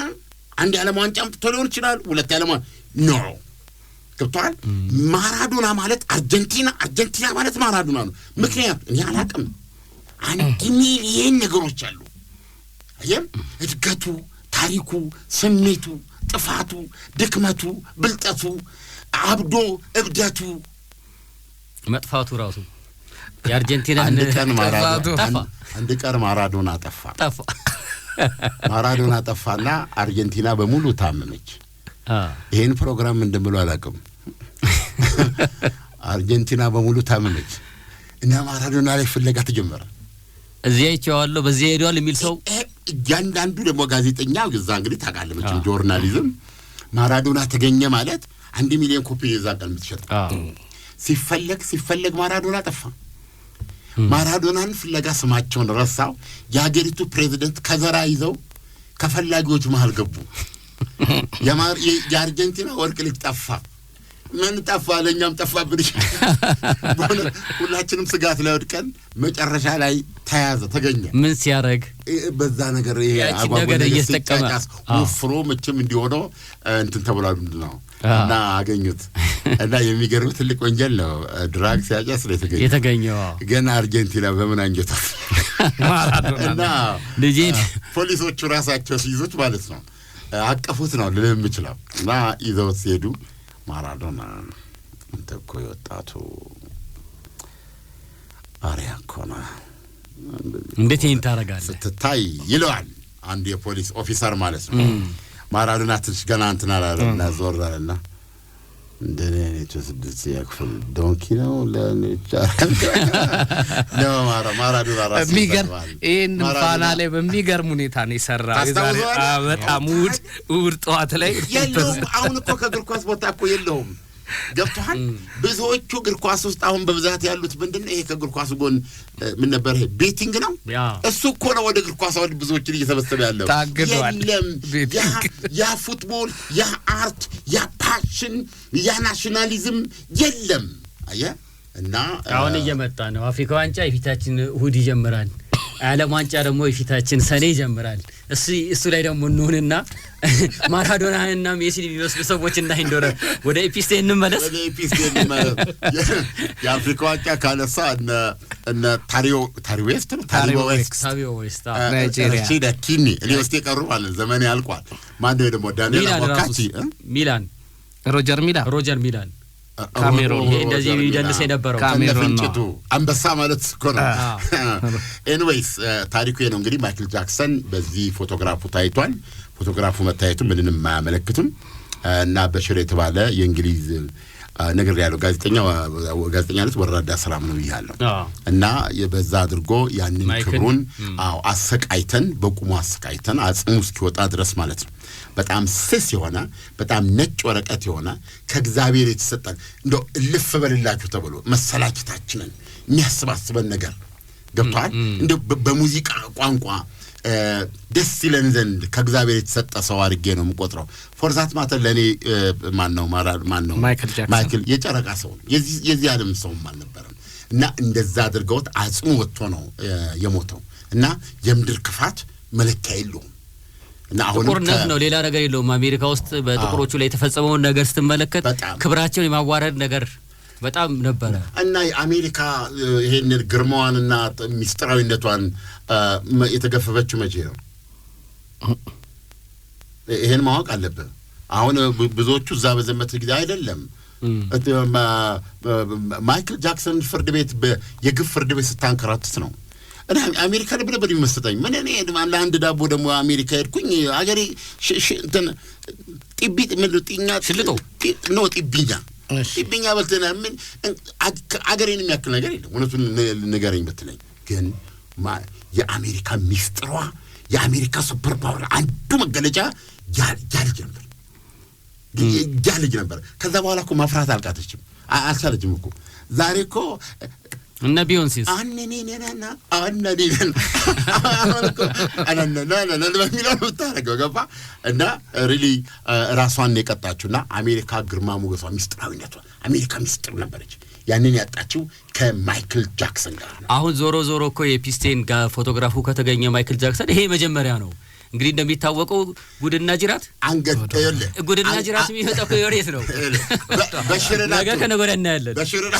አንድ ዓለም ዋንጫ አምጥቶ ሊሆን ይችላል፣ 2 ዓለም ኖ ገብቷል። ማራዶና ማለት አርጀንቲና ማለት ማራዶና ነው። ምክንያቱም እኔ አላውቅም 1 ሚሊዮን ነገሮች አሉ። አየም እድገቱ፣ ታሪኩ፣ ስሜቱ፣ ጥፋቱ፣ ድክመቱ፣ ብልጠቱ፣ አብዶ እብደቱ፣ መጥፋቱ ራሱ የአርጀንቲና አንድ ቀን ማራዶና ጠፋ። ማራዶና ጠፋና አርጀንቲና በሙሉ ታመመች። ይሄን ፕሮግራም እንደምለው አላውቅም። አርጀንቲና በሙሉ ታመመች እና ማራዶና ላይ ፍለጋ ተጀመረ። እዚያ ይቻላል በዚህ ሄዷል የሚል ሰው ያንዳንዱ ደግሞ ጋዜጠኛ ግዛ እንግዲህ ታጋለመች ጆርናሊዝም ማራዶና ተገኘ ማለት 1 ሚሊዮን ኮፒ ይዛቀል ምትሸጥ ሲፈለግ ማራዶና ጠፋ። ማራዶናን ፍለጋ ስማቸውን ረሳው። የሀገሪቱ ፕሬዝዳንት ከዘራ ይዘው ከፈላጊዎች መሃል ገቡ። የአርጀንቲና ወርቅ ልጅ ጠፋ። ምን ጠፋ? ለኛም ጠፋብን። ሁላችንም ስጋት ላይ ወድቀን መጨረሻ ላይ ተገኘ። ምን ሲያረግ በዛ ነገር ይሄ ነገር እየተጠቀመ ወፍሮ መቼም እንዲሆነው እንትን ተብሏል ነው እና አገኙት። እና የሚገርም ትልቅ ወንጀል ነው ድራግ ሲያጫስ ነው የተገኘው። ግን አርጀንቲና በምን አንጀታ ማራዶና ልጅ ፖሊሶቹ ራሳቸው ሲይዙት ማለት ነው አቀፉት ነው ልልም ይችላል። እና ይዘው ሲሄዱ ማራዶና እንተ እኮ የወጣቱ አሪያ ኮና እንዴት ይሄን ታረጋለህ ስትታይ ይለዋል አንድ የፖሊስ ኦፊሰር ማለት ነው። ማራዶና ትንሽ ገና እንትን አላለና ዞር አለና እንደኔ ተስድስ ያክፍል ዶንኪ ነው ነው ማራዶና ራስ ይሄን ፋና ላይ በሚገርም ሁኔታ ነው የሰራው። ዛሬ በጣም ውድ ጠዋት ላይ የለውም። አሁን እኮ ከእግር ኳስ ቦታ እኮ የለውም። ገብቷል። ብዙዎቹ እግር ኳስ ውስጥ አሁን በብዛት ያሉት ምንድነው ይሄ ከእግር ኳስ ጎን ምን ነበር ይሄ ቤቲንግ ነው። እሱ እኮ ነው ወደ እግር ኳስ አሁን ብዙዎችን እየተበሰበ ያለው። የለም ያ ፉትቦል፣ ያ አርት፣ ያ ፓሽን፣ ያ ናሽናሊዝም የለም። አየ እና አሁን እየመጣ ነው አፍሪካ ዋንጫ የፊታችን እሁድ ይጀምራል። ዓለም ዋንጫ ደግሞ የፊታችን ሰኔ ይጀምራል። እሱ ላይ ደግሞ እንሆንና ማራዶናና ሜሲን የሚመስሉ ሰዎች እና እንደሆነ ወደ ኤፒስቴን እንመለስ። የአፍሪካ ዋንጫ ካነሳ እነ ታሪዮ ዌስት ናይጄሪያ ኪኒ እኔ ውስጥ የቀሩ ማለት ዘመን ያልቋል። ማን ነው ደግሞ ዳንኤል አቦካቺ ሚላን ሮጀር ሚላን ካሜሮን ይሄ እንደዚህ ይደንስ የነበረው ካሜሮን ነው። አንበሳ ማለት እኮ ነው። ኤኒዌይስ ታሪኩ ነው እንግዲህ ማይክል ጃክሰን በዚህ ፎቶግራፉ ታይቷል። ፎቶግራፉ መታየቱ ምንንም ማያመለክትም እና በሽር የተባለ የእንግሊዝ ነገር ያለው ጋዜጠኛነት ወራዳ ሰላም ነው ይያለው እና በዛ አድርጎ ያንን ክብሩን አሰቃይተን በቁሙ አሰቃይተን አጽሙ እስኪወጣ ድረስ ማለት ነው። በጣም ስስ የሆነ በጣም ነጭ ወረቀት የሆነ ከእግዚአብሔር የተሰጠን እንደው እልፍ በልላችሁ ተብሎ መሰላችታችንን የሚያስባስበን ነገር ገብቷል። እንደው በሙዚቃ ቋንቋ ደስ ይለን ዘንድ ከእግዚአብሔር የተሰጠ ሰው አድርጌ ነው የምቆጥረው። ፎርዛት ማተር ለኔ ማን ነው ማይክል የጨረቃ ሰው ነው። የዚህ ዓለም ሰው አልነበረም እና እንደዛ አድርገውት አጽሙ ወጥቶ ነው የሞተው እና የምድር ክፋት መለኪያ የለውም እና አሁን ጥቁርነት ነው ሌላ ነገር የለውም። አሜሪካ ውስጥ በጥቁሮቹ ላይ የተፈጸመውን ነገር ስትመለከት ክብራቸውን የማዋረድ ነገር በጣም ነበረ እና የአሜሪካ ይሄን ግርማዋንና ሚስጥራዊነቷን የተገፈፈችው መቼ ነው? ይሄን ማወቅ አለበት። አሁን ብዙዎቹ እዛ በዘመት ጊዜ አይደለም ማይክል ጃክሰን ፍርድ ቤት የግፍ ፍርድ ቤት ስታንከራትት ነው እና አሜሪካ ለብለብ ይመስጠኝ ምን እኔ አንድ ዳቦ ደግሞ አሜሪካ ሄድኩኝ አገሬ እንትን ጢቢጥ ምልጥኛ ሽልጦ ነው ጢቢኛ በልተና ምን አገሬን የሚያክል ነገር የለም። እውነቱን ንገረኝ ብትለኝ ግን የአሜሪካ ሚስጥሯ የአሜሪካ ሱፐር ፓወር አንዱ መገለጫ ያልጅ ነበር። ከዛ በኋላ እኮ ማፍራት አልቻለችም እኮ ዛሬ እኮ እና ቢዮንሲስ አንነነና በሚለው ታረገው ገባ እና ሪሊ ራሷን የቀጣችውና አሜሪካ ግርማ ሞገሷ ሚስጥራዊነቷ አሜሪካ ሚስጥር ነበረች። ያንን ያጣችው ከማይክል ጃክሰን ጋር ነው። አሁን ዞሮ እኮ የፒስቴን ጋር ፎቶግራፉ ከተገኘ ማይክል ጃክሰን ይሄ መጀመሪያ ነው። እንግዲህ እንደሚታወቀው ጉድና ጅራት አንገጠየለ ጉድና ጅራት የሚወጣው ከዮሬት ነው። በሽረና ነገር ከነገር እናያለን። በሽረና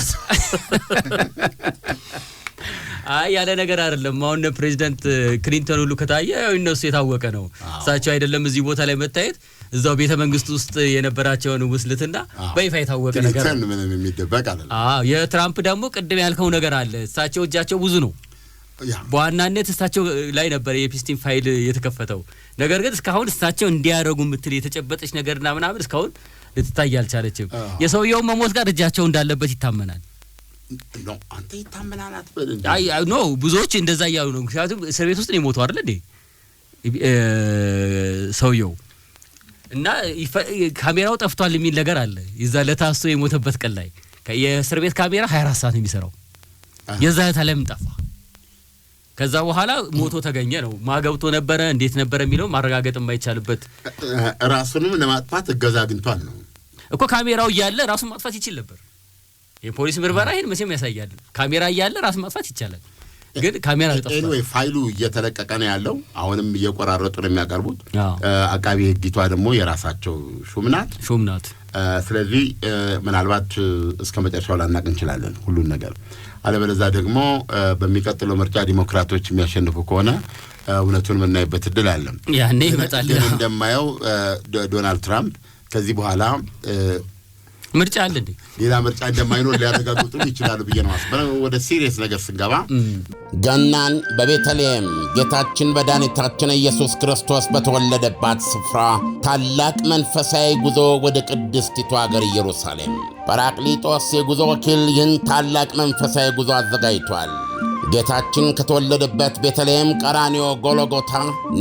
ያለ ነገር አይደለም። አሁን ፕሬዚዳንት ክሊንተን ሁሉ ከታየ እነሱ የታወቀ ነው። እሳቸው አይደለም እዚህ ቦታ ላይ መታየት እዛው ቤተ መንግስት ውስጥ የነበራቸውን ውስልትና በይፋ የታወቀ ነገር ነው። ምንም የሚደበቅ አይደለም። የትራምፕ ደግሞ ቅድም ያልከው ነገር አለ። እሳቸው እጃቸው ብዙ ነው። በዋናነት እሳቸው ላይ ነበር የፒስቲን ፋይል የተከፈተው። ነገር ግን እስካሁን እሳቸው እንዲያረጉ ምትል የተጨበጠች ነገርና ምናምን እስካሁን ልትታይ አልቻለችም። የሰውየው መሞት ጋር እጃቸው እንዳለበት ይታመናል። ነው አንተ ይታመናናት ኖ ብዙዎች እንደዛ ያሉ ነው። ምክንያቱም እስር ቤት ውስጥ ነው የሞተው አይደል እንዴ ሰውየው እና ካሜራው ጠፍቷል የሚል ነገር አለ። ይዛ ለታስቶ የሞተበት ቀን ላይ የእስር ቤት ካሜራ 24 ሰዓት ነው የሚሰራው። የዛ ታለም ጠፋ። ከዛ በኋላ ሞቶ ተገኘ ነው። ማገብቶ ነበረ እንዴት ነበረ የሚለው ማረጋገጥ የማይቻልበት ራሱንም ለማጥፋት እገዛ አግኝቷል ነው እኮ። ካሜራው እያለ ራሱን ማጥፋት ይችል ነበር። የፖሊስ ምርመራ ይሄን መቼም ያሳያል። ካሜራ እያለ ራሱን ማጥፋት ይቻላል። ግን ካሜራ ጠፍቷል። ኤኒዌይ ፋይሉ እየተለቀቀ ነው ያለው። አሁንም እየቆራረጡ ነው የሚያቀርቡት። አቃቢ ህግቷ ደግሞ የራሳቸው ሹም ናት። ስለዚህ ምናልባት እስከ መጨረሻው ላናቅ እንችላለን ሁሉን ነገር። አለበለዚያ ደግሞ በሚቀጥለው ምርጫ ዲሞክራቶች የሚያሸንፉ ከሆነ እውነቱን የምናይበት እድል አለ። ያኔ ይመጣል። እንደማየው ዶናልድ ትራምፕ ከዚህ በኋላ ምርጫ አለ እንዴ ሌላ ምርጫ እንደማይኖር ሊያረጋግጡ ይችላሉ ብዬ ነው አስበው። ወደ ሲሪየስ ነገር ስንገባ ገናን በቤተልሔም ጌታችን መድኃኒታችን ኢየሱስ ክርስቶስ በተወለደባት ስፍራ ታላቅ መንፈሳዊ ጉዞ ወደ ቅድስቲቱ አገር ኢየሩሳሌም ጰራቅሊጦስ የጉዞ ወኪል ይህን ታላቅ መንፈሳዊ ጉዞ አዘጋጅቷል። ጌታችን ከተወለደበት ቤተልሔም፣ ቀራንዮ፣ ጎልጎታ፣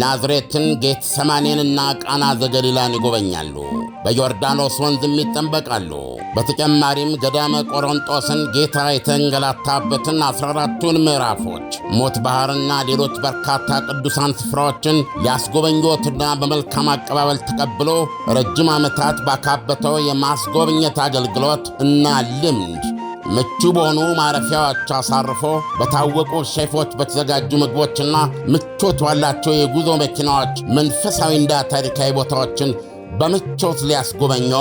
ናዝሬትን፣ ጌቴሰማኔንና ቃና ዘገሊላን ይጎበኛሉ። በዮርዳኖስ ወንዝም ይጠመቃሉ። በተጨማሪም ገዳመ ቆሮንጦስን ጌታ የተንገላታበትን 14ቱን ምዕራፎች፣ ሞት ባህርና ሌሎች በርካታ ቅዱሳን ስፍራዎችን ሊያስጎበኞትና በመልካም አቀባበል ተቀብሎ ረጅም ዓመታት ባካበተው የማስጎብኘት አገልግሎት እና ልምድ ምቹ በሆኑ ማረፊያዎች አሳርፎ በታወቁ ሼፎች በተዘጋጁ ምግቦችና ምቾት ባላቸው የጉዞ መኪናዎች መንፈሳዊና ታሪካዊ ቦታዎችን በምቾት ሊያስጎበኞ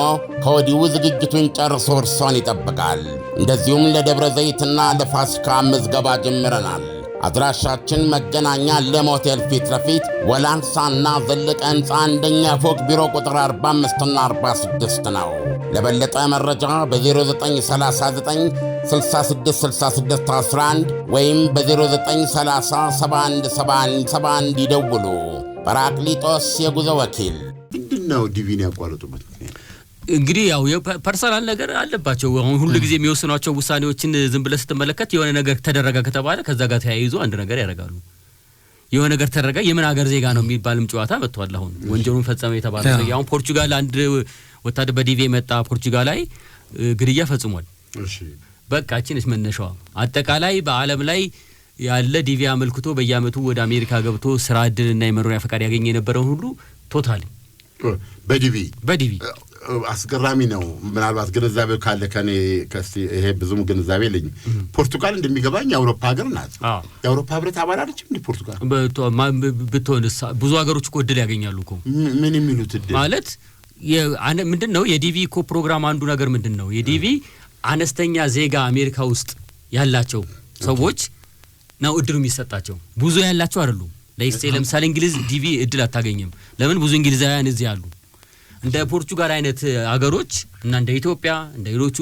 ከወዲሁ ዝግጅቱን ጨርሶ እርሶን ይጠብቃል። እንደዚሁም ለደብረ ዘይትና ለፋሲካ ምዝገባ ጀምረናል። አድራሻችን መገናኛ ለም ሆቴል ፊት ለፊት ወላንሳና ዘለቀ ሕንፃ አንደኛ ፎቅ ቢሮ ቁጥር 45 እና 46 ነው። ለበለጠ መረጃ በ0939 666611 ወይም በ0930 717171 ይደውሉ። ጰራቅሊጦስ የጉዞ ወኪል። ምንድነው ዲቪን ያቋረጡበት? እንግዲህ ያው ፐርሰናል ነገር አለባቸው። አሁን ሁሉ ጊዜ የሚወስኗቸው ውሳኔዎችን ዝም ብለህ ስትመለከት የሆነ ነገር ተደረገ ከተባለ ከዛ ጋር ተያይዞ አንድ ነገር ያደርጋሉ። የሆነ ነገር ተደረገ የምን ሀገር ዜጋ ነው የሚባልም ጨዋታ መጥቷል። አሁን ወንጀሉን ፈጸመ የተባለ ሰው አሁን ፖርቹጋል አንድ ወታደር በዲቪ መጣ ፖርቹጋል ላይ ግድያ ፈጽሟል። እሺ በቃ እቺንስ መነሻዋ አጠቃላይ በአለም ላይ ያለ ዲቪ አመልክቶ በየአመቱ ወደ አሜሪካ ገብቶ ስራ እድልና የመኖሪያ ፈቃድ ያገኘ የነበረው ሁሉ ቶታሊ በዲቪ አስገራሚ ነው። ምናልባት ግንዛቤው ካለ ከኔ ይሄ ብዙም ግንዛቤ የለኝ። ፖርቱጋል እንደሚገባኝ የአውሮፓ ሀገር ናት። የአውሮፓ ህብረት አባል አይደለችም እንዴ ፖርቱጋል? በቶንስ ብዙ ሀገሮች እኮ እድል ያገኛሉ እኮ። ምን የሚሉት እድል ማለት ምንድነው? የዲቪ እኮ ፕሮግራም አንዱ ነገር ምንድነው? የዲቪ አነስተኛ ዜጋ አሜሪካ ውስጥ ያላቸው ሰዎች ነው እድሉ የሚሰጣቸው። ብዙ ያላቸው አይደሉም። ለምሳሌ እንግሊዝ ዲቪ እድል አታገኝም። ለምን? ብዙ እንግሊዛውያን እዚህ አሉ። እንደ ፖርቹጋል አይነት ሀገሮች እና እንደ ኢትዮጵያ እንደ ሌሎቹ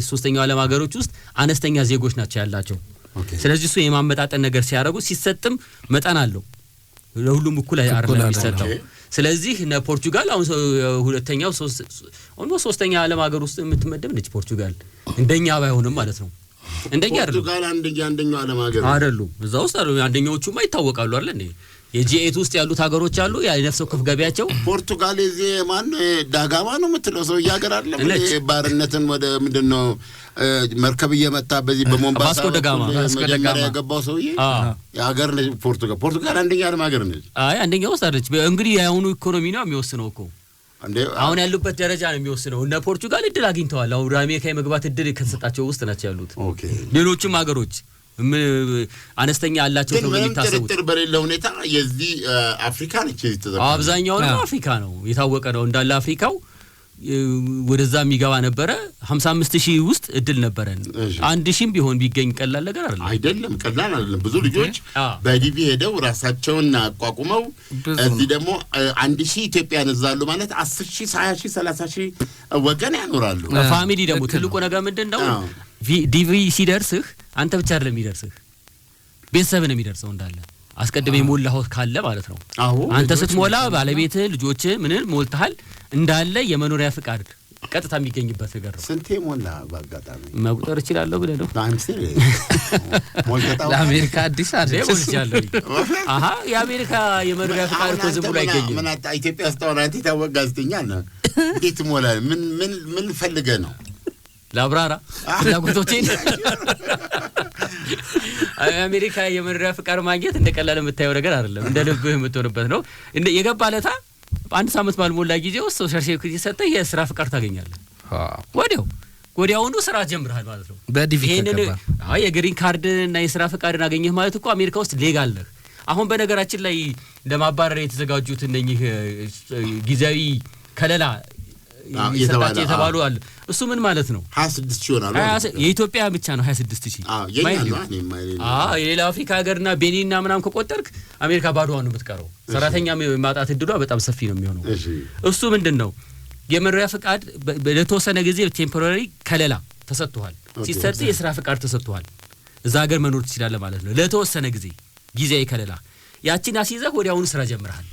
ሶስተኛው ዓለም ሀገሮች ውስጥ አነስተኛ ዜጎች ናቸው ያላቸው። ስለዚህ እሱ የማመጣጠን ነገር ሲያደርጉ ሲሰጥም መጠን አለው። ለሁሉም እኩል አይደለም የሚሰጠው። ስለዚህ እነ ፖርቹጋል አሁን ሁለተኛው ሶስተኛ ዓለም ሀገር ውስጥ የምትመደብ ነች ፖርቹጋል። እንደኛ ባይሆንም ማለት ነው። እንደኛ አይደለም ፖርቹጋል አንደኛው ዓለም ሀገር አይደሉም። እዛው ውስጥ አንደኛዎቹማ ይታወቃሉ አይደል እንዴ? የጂ8 ውስጥ ያሉት ሀገሮች አሉ። የነፍስ ወከፍ ገበያቸው ፖርቱጋል እዚህ ማን ዳጋማ ነው የምትለው ሰው ያገር አይደለም ባርነትን ወደ ምንድነው መርከብ እየመጣ በዚህ በሞምባሳ ቫስኮ ደጋማ ያገባው ሰውዬ ያገር ነው ፖርቱጋል አንደኛ ዓለም ሀገር ነች። አንደኛው ውስጥ አይደለች። እንግዲህ የአሁኑ ኢኮኖሚ ነው የሚወስነው እኮ አሁን ያሉበት ደረጃ ነው የሚወስነው። እነ ፖርቱጋል እድል አግኝተዋል። አሁን አሜሪካ የመግባት እድል ከተሰጣቸው ውስጥ ናቸው ያሉት። ሌሎችም ሀገሮች አነስተኛ አላቸው ነው የሚታሰቡት። ጥርጥር በሌለው ሁኔታ የዚህ አፍሪካ ነች የተዘጋጀው። አብዛኛው ነው አፍሪካ ነው የታወቀ ነው። እንዳለ አፍሪካው ወደዛ የሚገባ ነበረ። 55000 ውስጥ እድል ነበረን። 1000ም ቢሆን ቢገኝ ቀላል ነገር አይደለም ቀላል አይደለም። ብዙ ልጆች በዲቪ ሄደው ራሳቸውን አቋቁመው እዚህ ደግሞ 1000 ኢትዮጵያን እዛሉ ማለት 10000 20000 30000 ወገን ያኖራሉ። ፋሚሊ ደግሞ ትልቁ ነገር ምንድነው? ዲቪ ሲደርስህ አንተ ብቻ አይደለም የሚደርስህ ቤተሰብ ነው የሚደርሰው እንዳለ አስቀድሜ ሞላው ካለ ማለት ነው። አንተ ስትሞላ ባለቤት ልጆች ምንን ሞልተሃል እንዳለ የመኖሪያ ፍቃድ ቀጥታ የሚገኝበት ነገር ነው። ስንቴ ሞላ ባጋጣሚ መቁጠር ይችላል ብለ ነው ታምስቴ ሞልተታው ለአሜሪካ አዲስ አይደል ይችላል። የአሜሪካ የመኖሪያ ፍቃድ እኮ ዝም ብሎ አይገኝም። ምን አጣ ኢትዮጵያ አስተዋናት የታወቀ ጋዜጠኛ ነው። እንዴት ሞላ? ምን ፈልገህ ነው? ላብራራ ፍላጎቶቼን አሜሪካ የመኖሪያ ፍቃድ ማግኘት እንደቀላል የምታየው ነገር አይደለም። እንደ ልብህ የምትሆንበት ነው። የገባለታ አንድ ሳምንት ባልሞላ ጊዜ ውስጥ ሶሻል ሴኩሪቲ ሰጠህ የስራ ፍቃድ ታገኛለህ። ወዲያውኑ ስራ ጀምረሃል ማለት ነው። በዲቪ ተቀበል። የግሪን ካርድ እና የስራ ፍቃድን አገኘህ ማለት እኮ አሜሪካ ውስጥ ሌጋል ነህ። አሁን በነገራችን ላይ ለማባረር የተዘጋጁት እነኚህ ጊዜያዊ ከለላ ይሰጣቸው የተባሉ አለ። እሱ ምን ማለት ነው? 26000 ይሆናል። የኢትዮጵያ ብቻ ነው 26000። የሌላ አፍሪካ ሀገርና ቤኒንና ምናምን ከቆጠርክ አሜሪካ ባዶዋን ነው የምትቀረው። ሰራተኛ ማጣት እድሏ በጣም ሰፊ ነው የሚሆነው። እሱ ምንድነው? የመኖሪያ ፍቃድ ለተወሰነ ጊዜ ቴምፖራሪ ከለላ ተሰጥቷል። ሲሰጥ የስራ ፍቃድ ተሰጥቷል። እዛ ሀገር መኖር ትችላለህ ማለት ነው ለተወሰነ ጊዜ ጊዜያዊ ከለላ። ያቺን አስይዘህ ወዲያውኑ ስራ ጀምረሃል።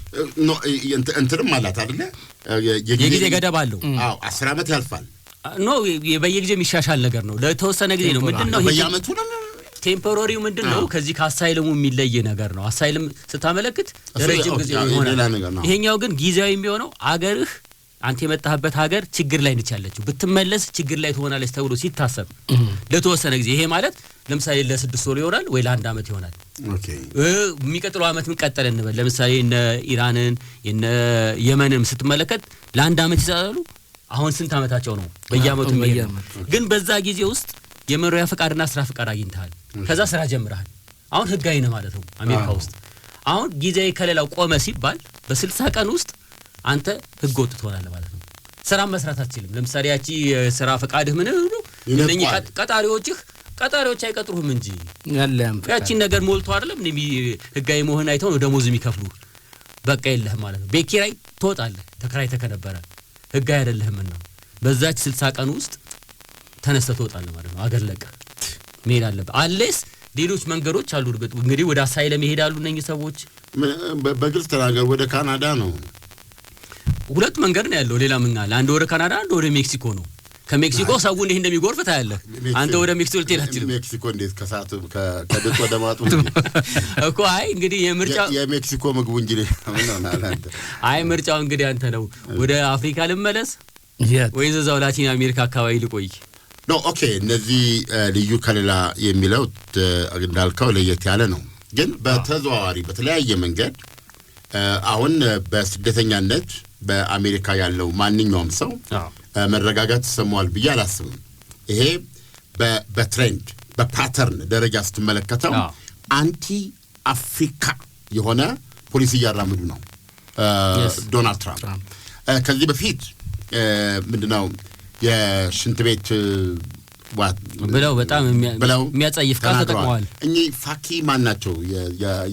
እንትንም ማለት አይደለ? የጊዜ ገደብ አለው። 10 አመት ያልፋል። በየጊዜው የሚሻሻል ነገር ነው። ለተወሰነ ጊዜ ነው። ምንድነው በየአመቱ ነው ቴምፖራሪው ምንድነው? ከዚህ ከአሳይለሙ የሚለይ ነገር ነው። አሳይለም ስታመለክት ለረጅም ጊዜ ይሆናል። ይሄኛው ግን ጊዜያዊ የሚሆነው አገርህ አንተ የመጣህበት ሀገር ችግር ላይ ነች ያለችው ብትመለስ ችግር ላይ ትሆናለች ተብሎ ሲታሰብ ለተወሰነ ጊዜ ይሄ ማለት ለምሳሌ ለ6 ወር ይሆናል ወይ ለ1 አመት ይሆናል። የሚቀጥለው አመት ምን ቀጠለ እንበል ለምሳሌ እነ ኢራንን እነ የመንን ስትመለከት ለ1 አመት ይሰጣሉ። አሁን ስንት አመታቸው ነው? በየአመቱ ግን በዛ ጊዜ ውስጥ የመኖሪያ ፈቃድና ስራ ፈቃድ አግኝተሃል ከዛ ስራ ጀምረሃል አሁን ህጋዊ ነው ማለት ነው አሜሪካ ውስጥ አሁን ጊዜያዊ ከለላው ቆመ ሲባል በ60 ቀን ውስጥ አንተ ህግ ወጥ ትሆናለህ ማለት ነው ስራ መስራት አትችልም ለምሳሌ ያቺ ስራ ፈቃድህ ምን ነው እነኚህ ቀጣሪዎች አይቀጥሩህም እንጂ ያቺ ነገር ሞልቶ አይደለም ህጋዊ መሆን አይተው ነው ደሞዝ የሚከፍሉ በቃ የለህም ማለት ነው ቤት ኪራይ ትወጣለህ ተከራይተህ ከነበረ ህጋዊ አይደለህምና በዛች 60 ቀን ውስጥ ተነስተህ ትወጣለህ ማለት ነው አገር ለቀህ መሄድ አለብህ አለስ ሌሎች መንገዶች አሉ እንግዲህ ወደ አሳይለም ይሄዳሉ እነኚህ ሰዎች በግልጽ ተናገር ወደ ካናዳ ነው ሁለት መንገድ ነው ያለው ሌላ ምን አለ አንድ ወደ ካናዳ አንድ ወደ ሜክሲኮ ነው ከሜክሲኮ ሰው እንዴት እንደሚጎርፍ ታያለህ አንተ ወደ ሜክሲኮ ልትሄድ አትችልም ሜክሲኮ እንዴት ከሳቱ ከደቆ ወደ ማጡ እኮ አይ እንግዲህ የሜክሲኮ ምግቡ እንጂ ነው አይ ምርጫው እንግዲህ አንተ ነው ወደ አፍሪካ ልመለስ ወይስ እዛው ላቲን አሜሪካ አካባቢ ልቆይ ኖ ኦኬ እነዚህ ልዩ ከለላ የሚለው እንዳልከው ለየት ያለ ነው ግን በተዘዋዋሪ በተለያየ መንገድ አሁን በስደተኛነት በአሜሪካ ያለው ማንኛውም ሰው መረጋጋት ተሰማዋል ብዬ አላስብም ይሄ በትሬንድ በፓተርን ደረጃ ስትመለከተው አንቲ አፍሪካ የሆነ ፖሊሲ ያራምዱ ነው ዶናልድ ትራምፕ ከዚህ በፊት ምንድነው የሽንት ቤት ብለው በጣም የሚያጸይፍ ቃል ተጠቅመዋል እኚህ ፋኪ ማን ናቸው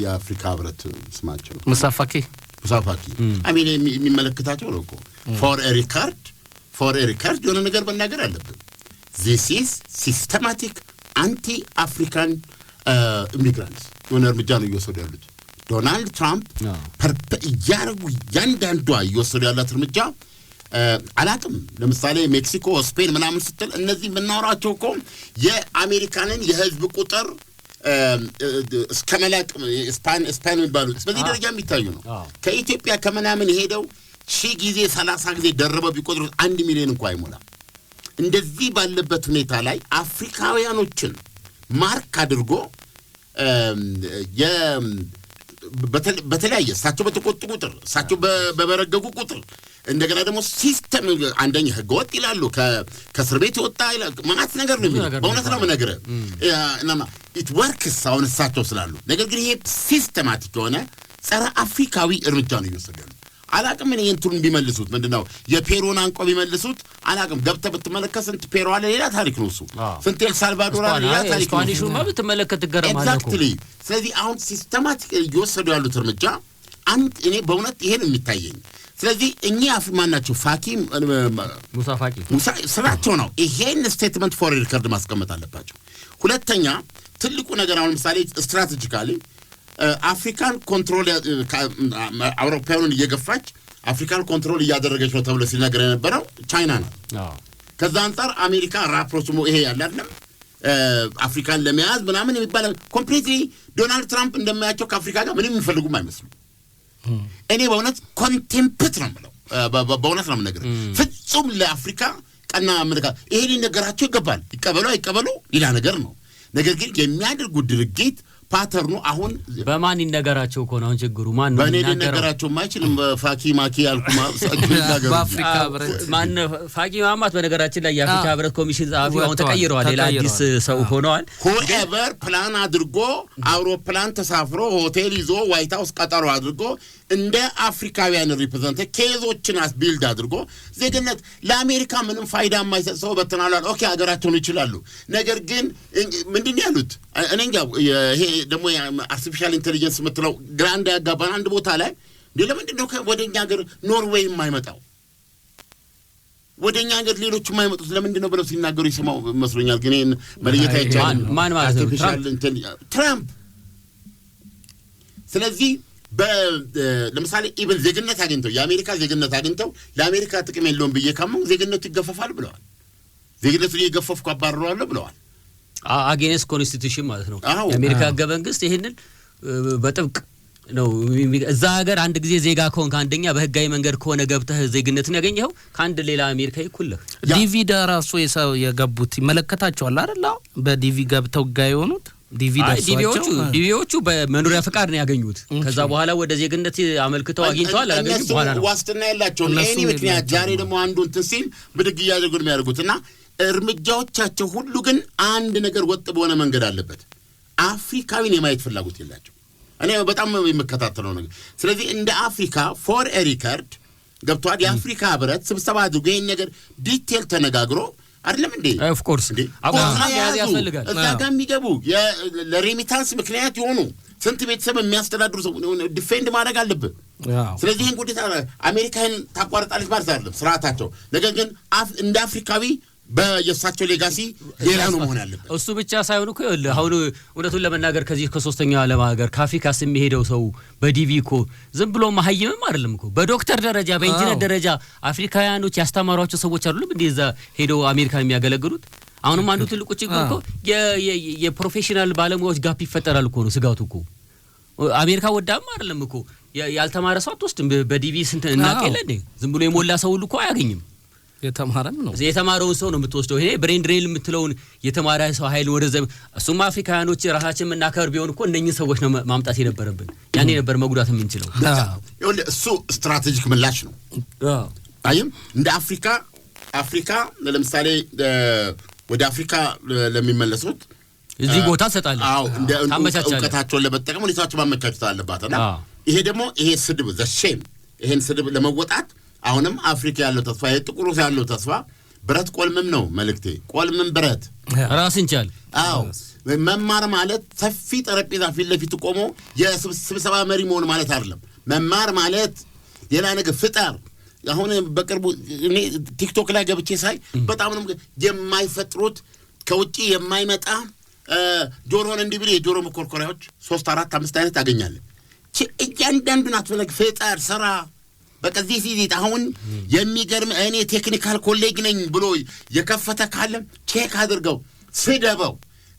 የአፍሪካ ህብረት ስማቸው ሙሳፋኪ አሚን የሚመለከታቸው ነው እኮ ፎር ኤ ሪካርድ የሆነ ነገር በእናገር አለብን this is systematic anti african immigrants የሆነ እርምጃ ነው እየወሰዱ ያሉት ዶናልድ ትራምፕ ያረጉ ያንዳንዷ እየወሰዱ ያላት እርምጃ አላቅም ለምሳሌ ሜክሲኮ ስፔን ምናምን ስትል እነዚህ ምናወራቸው እኮ የአሜሪካንን የህዝብ ቁጥር እስከመላቅ ስፓን የሚባሉት በዚህ ደረጃ የሚታዩ ነው ከኢትዮጵያ ከመናምን ሄደው ሺህ ጊዜ 30 ጊዜ ደረበው ቢቆጥሩት 1 ሚሊዮን እንኳን አይሞላም እንደዚህ ባለበት ሁኔታ ላይ አፍሪካውያኖችን ማርክ አድርጎ በተለያየ እሳቸው በተቆጡ ቁጥር እሳቸው በበረገጉ ቁጥር እንደገና ደግሞ ሲስተም አንደኛ ህገወጥ ይላሉ ከእስር ቤት ይወጣ ይላሉ ማለት ነገር ነው በእውነት ነው የምነግርህ እና it works አሁን እሳቸው ስላሉ ነገር ግን ይሄ ሲስተማቲክ የሆነ ጸረ አፍሪካዊ እርምጃ ነው እየወሰዱ ያሉት አላቅም እኔ እንትሩን ቢመልሱት ምንድነው የፔሮን አንቆ ቢመልሱት አላቅም ገብተህ ብትመለከት ስንት ፔሮ አለ ሌላ ታሪክ ነው እሱ ስንት ኤል ሳልቫዶር አለ ሌላ ታሪክ ነው ስፓኒሹ ብትመለከት ትገረማለህ ኤግዛክትሊ ስለዚህ አሁን ሲስተማቲክ እየወሰዱ ያሉት እርምጃ አንድ እኔ በእውነት ይሄን የሚታየኝ ስለዚህ እኛ አፍማን ናቸው ፋኪ ሙሳ ስራቸው ነው ይሄን ስቴትመንት ፎር ሪከርድ ማስቀመጥ አለባቸው ሁለተኛ ትልቁ ነገር አሁን ለምሳሌ ስትራቴጂካሊ አፍሪካን ኮንትሮል አውሮፓውያኑን እየገፋች አፍሪካን ኮንትሮል እያደረገች ነው ተብሎ ሲነገር የነበረው ቻይና ነው ከዛ አንፃር አሜሪካ ራፕሮች ይሄ ያለ አይደለም አፍሪካን ለመያዝ ምናምን የሚባል ኮምፕሊትሊ ዶናልድ ትራምፕ እንደማያቸው ከአፍሪካ ጋር ምንም የሚፈልጉም አይመስሉ እኔ በእውነት ኮንቴምፕት ነው ማለት በእውነት ነው ነገር ፍጹም ለአፍሪካ ቀና አሜሪካ ይሄን ነገራቸው ይገባል ይቀበሉ አይቀበሉ ሌላ ነገር ነው ነገር ግን የሚያደርጉት ድርጊት ፓተርኑ አሁን በማን ይነገራቸው ኮን አሁን ችግሩ ማን ነው በእኔ ነገራቸው ማይችልም ፋኪ ማኪ ያልኩማ በአፍሪካ ህብረት ማን ፋኪ ማማት በነገራችን ላይ የአፍሪካ ህብረት ኮሚሽን ጻፊ አሁን ተቀይረዋል ሌላ አዲስ ሰው ሆነዋል whoever ፕላን አድርጎ አውሮፕላን ተሳፍሮ ሆቴል ይዞ ዋይት ሃውስ ቀጠሮ አድርጎ እንደ አፍሪካውያን ሪፕሬዘንት ኬዞችን አስቢልድ አድርጎ ዜግነት ለአሜሪካ ምንም ፋይዳ የማይሰጥ ሰው በተናላል ኦኬ ሀገራቸውን ይችላሉ ነገር ግን ምንድነው ያሉት እኔንጋ ይሄ ደግሞ አርቲፊሻል ኢንተለጀንስ መጥለው ግራንድ ያጋባን አንድ ቦታ ላይ ለምንድነው ወደኛ ሀገር ኖርዌይ የማይመጣው ወደኛ ሀገር ሌሎች የማይመጡት ለምንድነው ብለው ሲናገሩ ይሰማው መስሎኛል ግን ይሄን መለየት አይቻልም ማን ማለት ነው ትራምፕ ስለዚህ ለምሳሌ ኢቭን ዜግነት አግኝተው የአሜሪካ ዜግነት አግኝተው ለአሜሪካ ጥቅም የለውም ብዬ ካመው ዜግነቱ ይገፈፋል ብለዋል ዜግነቱ ይገፈፍኩ አባረዋለሁ ብለዋል አጌንስት ኮንስቲቱሽን ማለት ነው የአሜሪካ ህገ መንግስት ይሄንን በጥብቅ ነው እዛ ሀገር አንድ ጊዜ ዜጋ ከሆንክ አንደኛ በህጋዊ መንገድ ከሆነ ገብተህ ዜግነትን ያገኘው ካንድ ሌላ አሜሪካዊ ኩልህ ዲቪ ዳራሱ የሰው የገቡት ይመለከታቸዋል አይደል በዲቪ ገብተው ጋር የሆኑት ዲቪዎቹ በመኖሪያ ፈቃድ ነው ያገኙት ከዛ በኋላ ወደ ዜግነት አመልክተው አግኝተዋል አላገኙም በኋላ ነው ዋስትና ያላቸው ለኔ ምክንያት ዛሬ ደግሞ አንዱ እንትን ሲል ብድግ ያደርጉ ነው የሚያደርጉትና እርምጃዎቻቸው ሁሉ ግን አንድ ነገር ወጥ በሆነ መንገድ አለበት። አፍሪካዊን የማየት ፍላጎት የላቸው። እኔ በጣም የምከታተለው ነገር ስለዚህ እንደ አፍሪካ ፎር ኤ ሪከርድ ገብቷል። የአፍሪካ ህብረት ስብሰባ አድርጎ ይሄን ነገር ዲቴል ተነጋግሮ አይደለም እንዴ ኦፍ ኮርስ አቋም ያስፈልጋል። እዛ ጋር የሚገቡ ለሬሚታንስ ምክንያት የሆኑ ስንት ቤተሰብ የሚያስተዳድሩ ሰው ዲፌንድ ማድረግ አለበት። ስለዚህ ይሄን ጉዳይ አሜሪካን ታቋርጣለች ማለት አይደለም ስርዓታቸው። ነገር ግን እንደ አፍሪካዊ በየሳቸው ሌጋሲ ሌላ ነው መሆን ያለበት። እሱ ብቻ ሳይሆን እኮ አሁን እውነቱን ለመናገር ከዚህ ከሶስተኛው ዓለም ሀገር ከአፍሪካስ የሚሄደው ሰው በዲቪ እኮ ዝም ብሎ መሀይምም አይደለም እኮ በዶክተር ደረጃ በኢንጂነር ደረጃ አፍሪካውያኖች ያስተማሯቸው ሰዎች አይደሉም እንዴ እዛ ሄደው አሜሪካን የሚያገለግሉት። አሁንም አንዱ ትልቁ ችግር እኮ የፕሮፌሽናል ባለሙያዎች ጋፕ ይፈጠራል እኮ ነው ስጋቱ እኮ። አሜሪካ ወዳም አይደለም እኮ ያልተማረ ሰው አትወስድም በዲቪ ስንት እናቀለ እንዴ ዝም ብሎ የሞላ ሰው ሁሉ እኮ አያገኝም። የተማረውን ሰው ነው የምትወስደው። ይሄ ብሬን ድሬን የምትለውን የተማረ ሰው ኃይል ወደዛ እሱም አፍሪካውያኖች ራሳችን መናከር ቢሆን እኮ እነኚህ ሰዎች ነው ማምጣት የነበረብን። ያኔ ነበር መጉዳት የምንችለው። እሱ ስትራቴጂክ ምላሽ ነው። አይም እንደ አፍሪካ ለምሳሌ ወደ አፍሪካ ለሚመለሱት እዚህ ቦታ ሰጣለች። አዎ እንደ እውቀታቸውን ለመጠቀም ሁኔታቸው ማመቻቸት አለባትና ይሄ ደግሞ ይሄ ስድብ ዘሼም ይሄን ስድብ ለመወጣት አሁንም አፍሪካ ያለው ተስፋ የጥቁሩ ያለው ተስፋ ብረት ቆልምም ነው መልእክቴ። ቆልምም ብረት ራስን ቻል። አዎ መማር ማለት ሰፊ ጠረጴዛ ፊት ለፊት ቆሞ የስብሰባ መሪ መሆን ማለት አይደለም። መማር ማለት ሌላ ነገር ፍጠር። አሁን በቅርቡ እኔ ቲክቶክ ላይ ገብቼ ሳይ በጣም ነው የማይፈጥሩት ከውጪ የማይመጣ ዶሮን እንዲብል የዶሮ መኮርኮሪያዎች 3 4 5 አይነት ታገኛለህ። እያንዳንዱን አትፈልግ ፍጠር ስራ በቀዚህ ሲዚት አሁን የሚገርም እኔ ቴክኒካል ኮሌጅ ነኝ ብሎ የከፈተ ካለ ቼክ አድርገው ስደበው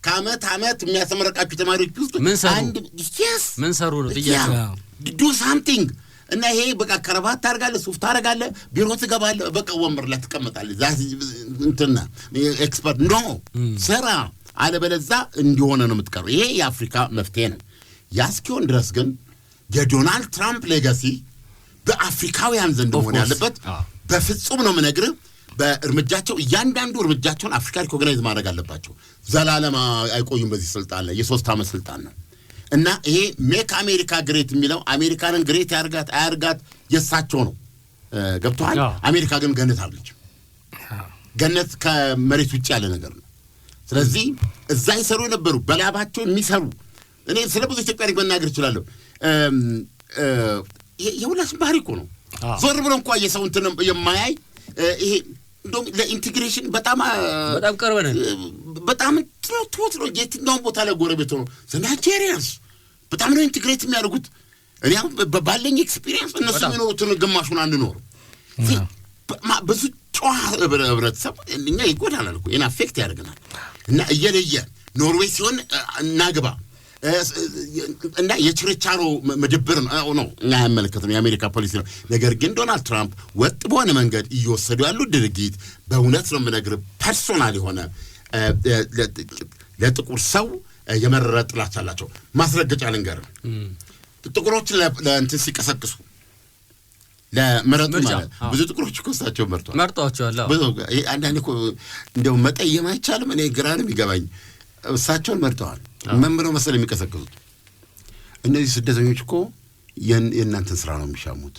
ከአመት የሚያስተምረቃችሁ ተማሪዎች ውስጥ አንድ ምን ሰሩ ነው ጥያቄ ዱ ሳምቲንግ እና ይሄ በቃ ከረባት ታርጋለህ ሱፍ ታረጋለህ ቢሮ ትገባለህ በቃ ወንበር ላይ ተቀመጣለህ ዛት እንትና ኤክስፐርት ኖ ስራ አለበለዛ እንዲሆነ ነው የምትቀረው። ይሄ የአፍሪካ መፍትሄ ነው። ያስኪውን ድረስ ግን የዶናልድ ትራምፕ ሌጋሲ በአፍሪካውያን ዘንድ መሆን ያለበት በፍጹም ነው የምነግርህ። በእርምጃቸው እያንዳንዱ እርምጃቸውን አፍሪካ ሪኮግናይዝ ማድረግ አለባቸው። ዘላለም አይቆዩም በዚህ ስልጣን ላይ የ3 ዓመት ስልጣን ነው እና ይሄ ሜክ አሜሪካ ግሬት የሚለው አሜሪካንን ግሬት ያርጋት አያርጋት የሳቸው ነው። ገብቷል። አሜሪካ ግን ገነት አለች። ገነት ከመሬት ውጭ ያለ ነገር ነው። ስለዚህ እዛ ይሰሩ የነበሩ በላባቸው የሚሰሩ እኔ ስለ ብዙ ኢትዮጵያ መናገር እችላለሁ። የሁላችን ባህሪ እኮ ነው። ዞር ብሎ እንኳን የሰው እንትን የማያይ ይሄ እንደውም ለኢንቲግሬሽን በጣም ቀርበ ነን። በጣም ትሮት ነው የትኛውን ቦታ ላይ ጎረቤት ነው ናይጄሪያንስ በጣም ነው ኢንቲግሬት የሚያደርጉት። እኔ አሁን ባለኝ ኤክስፒሪየንስ እነሱ የሚኖሩትን ግማሹን አንኖር ብዙ ጨዋ ህብረተሰብ እኛ ይጎዳናል እኮ እና አፌክት ያደርገናል። እና እየለየ ኖርዌይ ሲሆን እናግባ እና የችርቻሮ መድብር ነው እኛ ያመለከተው የአሜሪካ ፖሊሲ ነው። ነገር ግን ዶናልድ ትራምፕ ወጥ በሆነ መንገድ እየወሰዱ ያሉ ድርጊት በእውነት ነው የምነግርህ ፐርሶናል የሆነ ለጥቁር ሰው የመረረ ጥላቻ አላቸው። ማስረገጫ ልንገርህ። ጥቁሮች ለእንትን ሲቀሰቅሱ ለመረጡ ማለት ብዙ ጥቁሮች ኮስታቸው መርጧቸዋል። ብዙ አንዳንዴ እኮ እንደው መጠየም አይቻልም። እኔ ግራንም ይገባኝ እሳቸውን መርጠዋል። ምን ብለው መሰለኝ የሚቀሰቅሱት እነዚህ ስደተኞች እኮ የእናንተን ስራ ነው የሚሻሙት።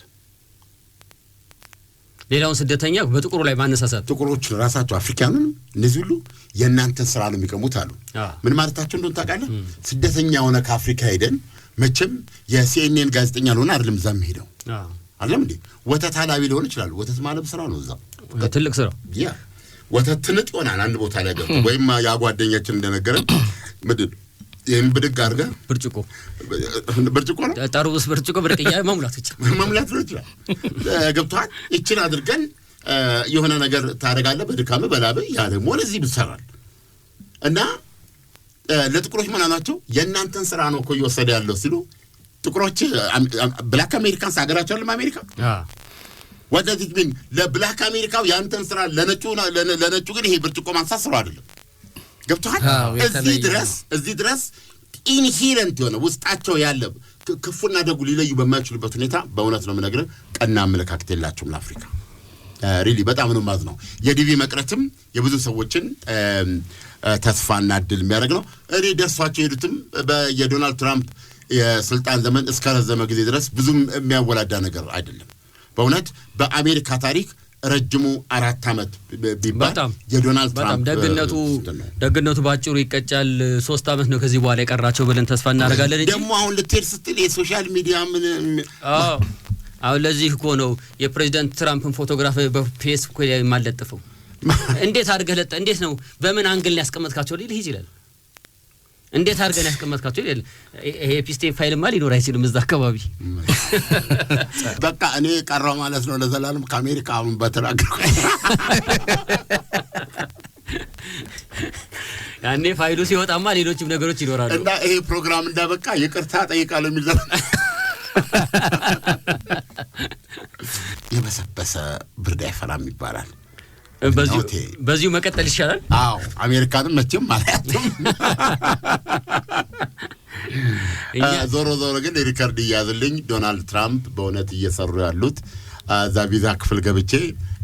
ሌላውን ስደተኛ በጥቁሩ ላይ ማነሳሳት ጥቁሮች ራሳቸው አፍሪካኑን እነዚህ ሁሉ የእናንተን ስራ ነው የሚቀሙት አሉ። ምን ማለታቸው እንደሆነ ታውቃለህ? ስደተኛ ሆነ ከአፍሪካ ሄደን መቼም የሲኤንኤን ጋዜጠኛ ሆነ አይደለም እዛም ሄደው አይደለም እንዴ ወተት አላቢ ሊሆን ይችላል። ወተት ማለብ ስራ ነው እዛው ትልቅ ስራ ያ ወተት ትንጥ ይሆናል አንድ ቦታ ላይ ገብቶ ወይም ያ ጓደኛችን እንደነገረን ምድር ይሄን ብድግ አድርገህ ብርጭቆ ነው ጠርሙስ ብርጭቆ ብርቅያ መሙላት ይችላል ገብቷል። እቺን አድርገን የሆነ ነገር ታረጋለህ በድካም በላብ ያ ደግሞ ለዚህ ብትሰራል እና ለጥቁሮች ምን አላቸው የእናንተን ስራ ነው እኮ እየወሰደ ያለው ሲሉ ጥቁሮች ብላክ አሜሪካንስ ሀገራቸው አይደለም አሜሪካ ወደዚህ ግን ለብላክ አሜሪካው ያንተን ስራ ለነጩ ግን ይሄ ብርጭቆ ማንሳት ስራ አይደለም። ገብቷል። እዚህ ድረስ ኢንሄረንት የሆነ ውስጣቸው ያለ ክፉና ደጉ ሊለዩ በማይችሉበት ሁኔታ በእውነት ነው የምነግርህ ቀና አመለካከት የላቸውም ለአፍሪካ። ሪሊ በጣም ነው ማዝነው የዲቪ መቅረትም የብዙ ሰዎችን ተስፋና እድል የሚያደርግ ነው እኔ ደስታቸው ሄዱትም በየዶናልድ ትራምፕ የስልጣን ዘመን እስከረዘመ ጊዜ ድረስ ብዙም የሚያወላዳ ነገር አይደለም በእውነት በአሜሪካ ታሪክ ረጅሙ 4 ዓመት ቢባል የዶናልድ ትራምፕ ደግነቱ ባጭሩ ይቀጫል 3 ዓመት ነው ከዚህ በኋላ የቀራቸው ብለን ተስፋ እናደርጋለን እንጂ ደግሞ አሁን ልትሄድ ስትል የሶሻል ሚዲያ ምን አሁን ለዚህ እኮ ነው የፕሬዝዳንት ትራምፕን ፎቶግራፍ በፌስቡክ ላይ ማለጥፈው እንዴት አድርገህ እንዴት ነው በምን አንግል ላይ ያስቀመጥካቸው ሊል ይችላል እንዴት አድርገን ያስቀመጥካቸው ይላል ይሄ ኤፒስቴን ፋይል ማል ይኖር አይችልም እዛ አካባቢ በቃ እኔ ቀራው ማለት ነው ለዘላለም ከአሜሪካ አሁን በተናገርኩ ያኔ ፋይሉ ሲወጣማ ሌሎችም ነገሮች ይኖራሉ እና ይሄ ፕሮግራም እንዳበቃ ይቅርታ ጠይቃለሁ የሚል የበሰበሰ ብርድ አይፈራም ይባላል በዚሁ መቀጠል ይሻላል አዎ አሜሪካንም መቼም ማለትም ዞሮ ግን ሪከርድ ያዘልኝ ዶናልድ ትራምፕ በእውነት እየሰሩ ያሉት ዛቪዛ ክፍል ገብቼ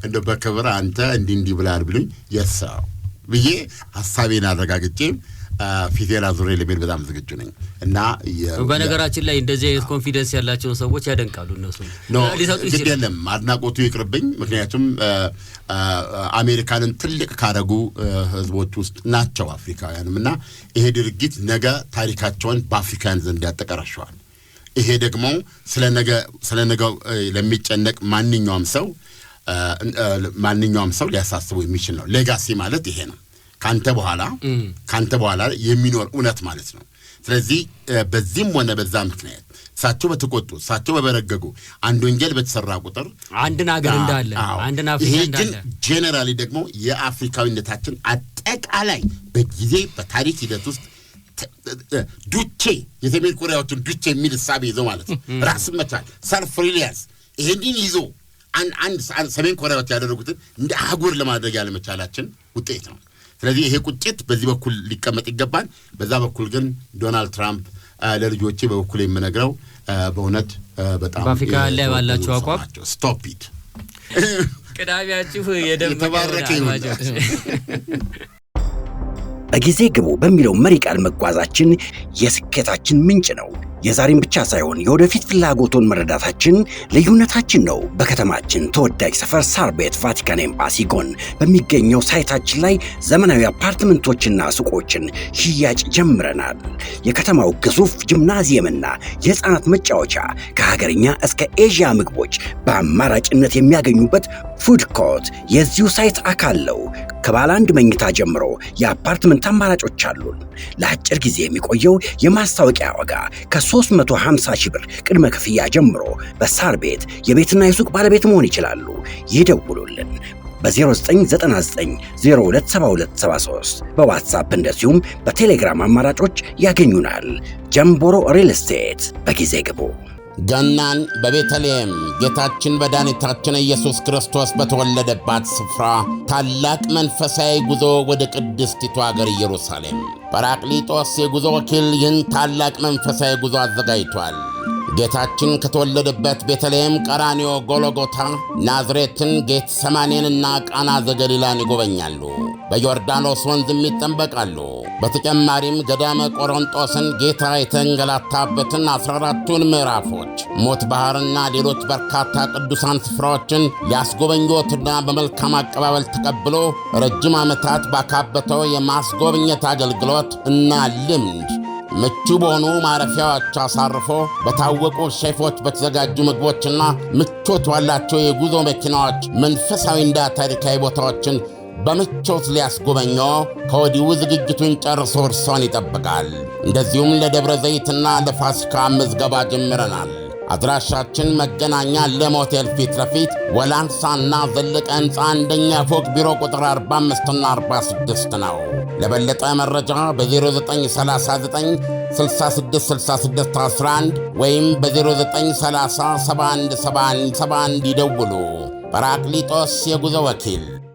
እንደ በከብራ አንተ እንዲህ ብላል ብሉኝ የሳው ብዬ ሐሳቤን አረጋግጬ ፊቴላ ዙሪያ ለቤት በጣም ዝግጁ ነኝ እና በነገራችን ላይ እንደዚህ አይነት ኮንፊደንስ ያላቸው ሰዎች ያደንቃሉ እነሱ ግዴለም አድናቆቱ ይቅርብኝ ምክንያቱም አሜሪካንን ትልቅ ካደረጉ ህዝቦች ውስጥ ናቸው አፍሪካውያንምና ይሄ ድርጊት ነገ ታሪካቸውን በአፍሪካን ዘንድ ያጠቀራቸዋል ይሄ ደግሞ ስለነገ ለሚጨነቅ ማንኛውም ሰው ሊያሳስበው የሚችል ነው ሌጋሲ ማለት ይሄ ነው ካንተ በኋላ የሚኖር እውነት ማለት ነው ስለዚህ በዚህም ሆነ በዛ ምክንያት ሳቸው በተቆጡ ሳቸው በበረገጉ አንድ ወንጀል በተሰራ ቁጥር አንድን ሀገር እንዳለ አንድን አፍሪካ እንዳለ ጄነራሊ ደግሞ የአፍሪካዊነታችን አጠቃላይ በጊዜ በታሪክ ሂደት ውስጥ ዱቼ የሰሜን ኮሪያዎችን ዱቼ የሚል ሐሳብ ይዞ ማለት ራስን መቻል ሰልፍ ሪሊያንስ ይሄንን ይዞ አንድ ሰሜን ኮሪያዎች ያደረጉትን እንደ አህጉር ለማድረግ ያለ መቻላችን ውጤት ነው ስለዚህ ይሄ ቁጭት በዚህ በኩል ሊቀመጥ ይገባል በዛ በኩል ግን ዶናልድ ትራምፕ ለልጆቼ በበኩል የምነግረው በእውነት በጣም በአፍሪካ ላይ ባላችሁ አቋም ስቶፕ ኢት ቅዳሚያችሁ የደም ተባረከ ይሁን በጊዜ ግቡ በሚለው መሪ ቃል መጓዛችን የስኬታችን ምንጭ ነው የዛሬን ብቻ ሳይሆን የወደፊት ፍላጎቶን መረዳታችን ልዩነታችን ነው በከተማችን ተወዳጅ ሰፈር ሳር ቤት ቫቲካን ኤምባሲ ጎን በሚገኘው ሳይታችን ላይ ዘመናዊ አፓርትመንቶችና ሱቆችን ሽያጭ ጀምረናል የከተማው ግዙፍ ጂምናዚየምና የህፃናት መጫወቻ ከሀገርኛ እስከ ኤዥያ ምግቦች በአማራጭነት የሚያገኙበት ፉድ ኮርት የዚሁ ሳይት አካል ነው ከባለ አንድ መኝታ ጀምሮ የአፓርትመንት አማራጮች አሉን ለአጭር ጊዜ የሚቆየው የማስታወቂያ ዋጋ ከ350,000 ብር ቅድመ ክፍያ ጀምሮ በሳር ቤት የቤትና የሱቅ ባለቤት መሆን ይችላሉ ይደውሉልን በ0999 027273 በዋትስአፕ እንደዚሁም በቴሌግራም አማራጮች ያገኙናል ጀምቦሮ ሪል ስቴት በጊዜ ግቡ ገናን በቤተልሔም ጌታችን መድኃኒታችን ኢየሱስ ክርስቶስ በተወለደባት ስፍራ ታላቅ መንፈሳዊ ጉዞ ወደ ቅድስቲቱ አገር ኢየሩሳሌም ጰራቅሊጦስ የጉዞ ወኪል ይህን ታላቅ መንፈሳዊ ጉዞ አዘጋጅቷል። ጌታችን ከተወለደበት ቤተልሔም፣ ቀራንዮ፣ ጎልጎታ፣ ናዝሬትን፣ ጌቴሰማኔንና ቃና ዘገሊላን ይጎበኛሉ። በዮርዳኖስ ወንዝም ይጠመቃሉ። በተጨማሪም ገዳመ ቆሮንጦስን ጌታ የተንገላታበትን 14ቱን ምዕራፎች፣ ሞት ባሕርና ሌሎች በርካታ ቅዱሳን ስፍራዎችን ሊያስጎበኞትና በመልካም አቀባበል ተቀብሎ ረጅም ዓመታት ባካበተው የማስጎብኘት አገልግሎት እና ልምድ ምቹ በሆኑ ማረፊያዎች አሳርፎ በታወቁ ሼፎች በተዘጋጁ ምግቦችና ምቾት ባላቸው የጉዞ መኪናዎች መንፈሳዊና ታሪካዊ ቦታዎችን በምቾት ሊያስጎበኞ ከወዲሁ ዝግጅቱን ጨርሶ እርሶን ይጠብቃል። እንደዚሁም ለደብረ ዘይትና ለፋሲካ ምዝገባ ጀምረናል። አድራሻችን መገናኛ ለሞቴል ፊት ለፊት ወላንሳና ዘለቀ ሕንፃ አንደኛ ፎቅ ቢሮ ቁጥር 45ና 46 ነው። ለበለጠ መረጃ በ0939 666611 ወይም በ0930 717171 ይደውሉ። ጰራቅሊጦስ የጉዞ ወኪል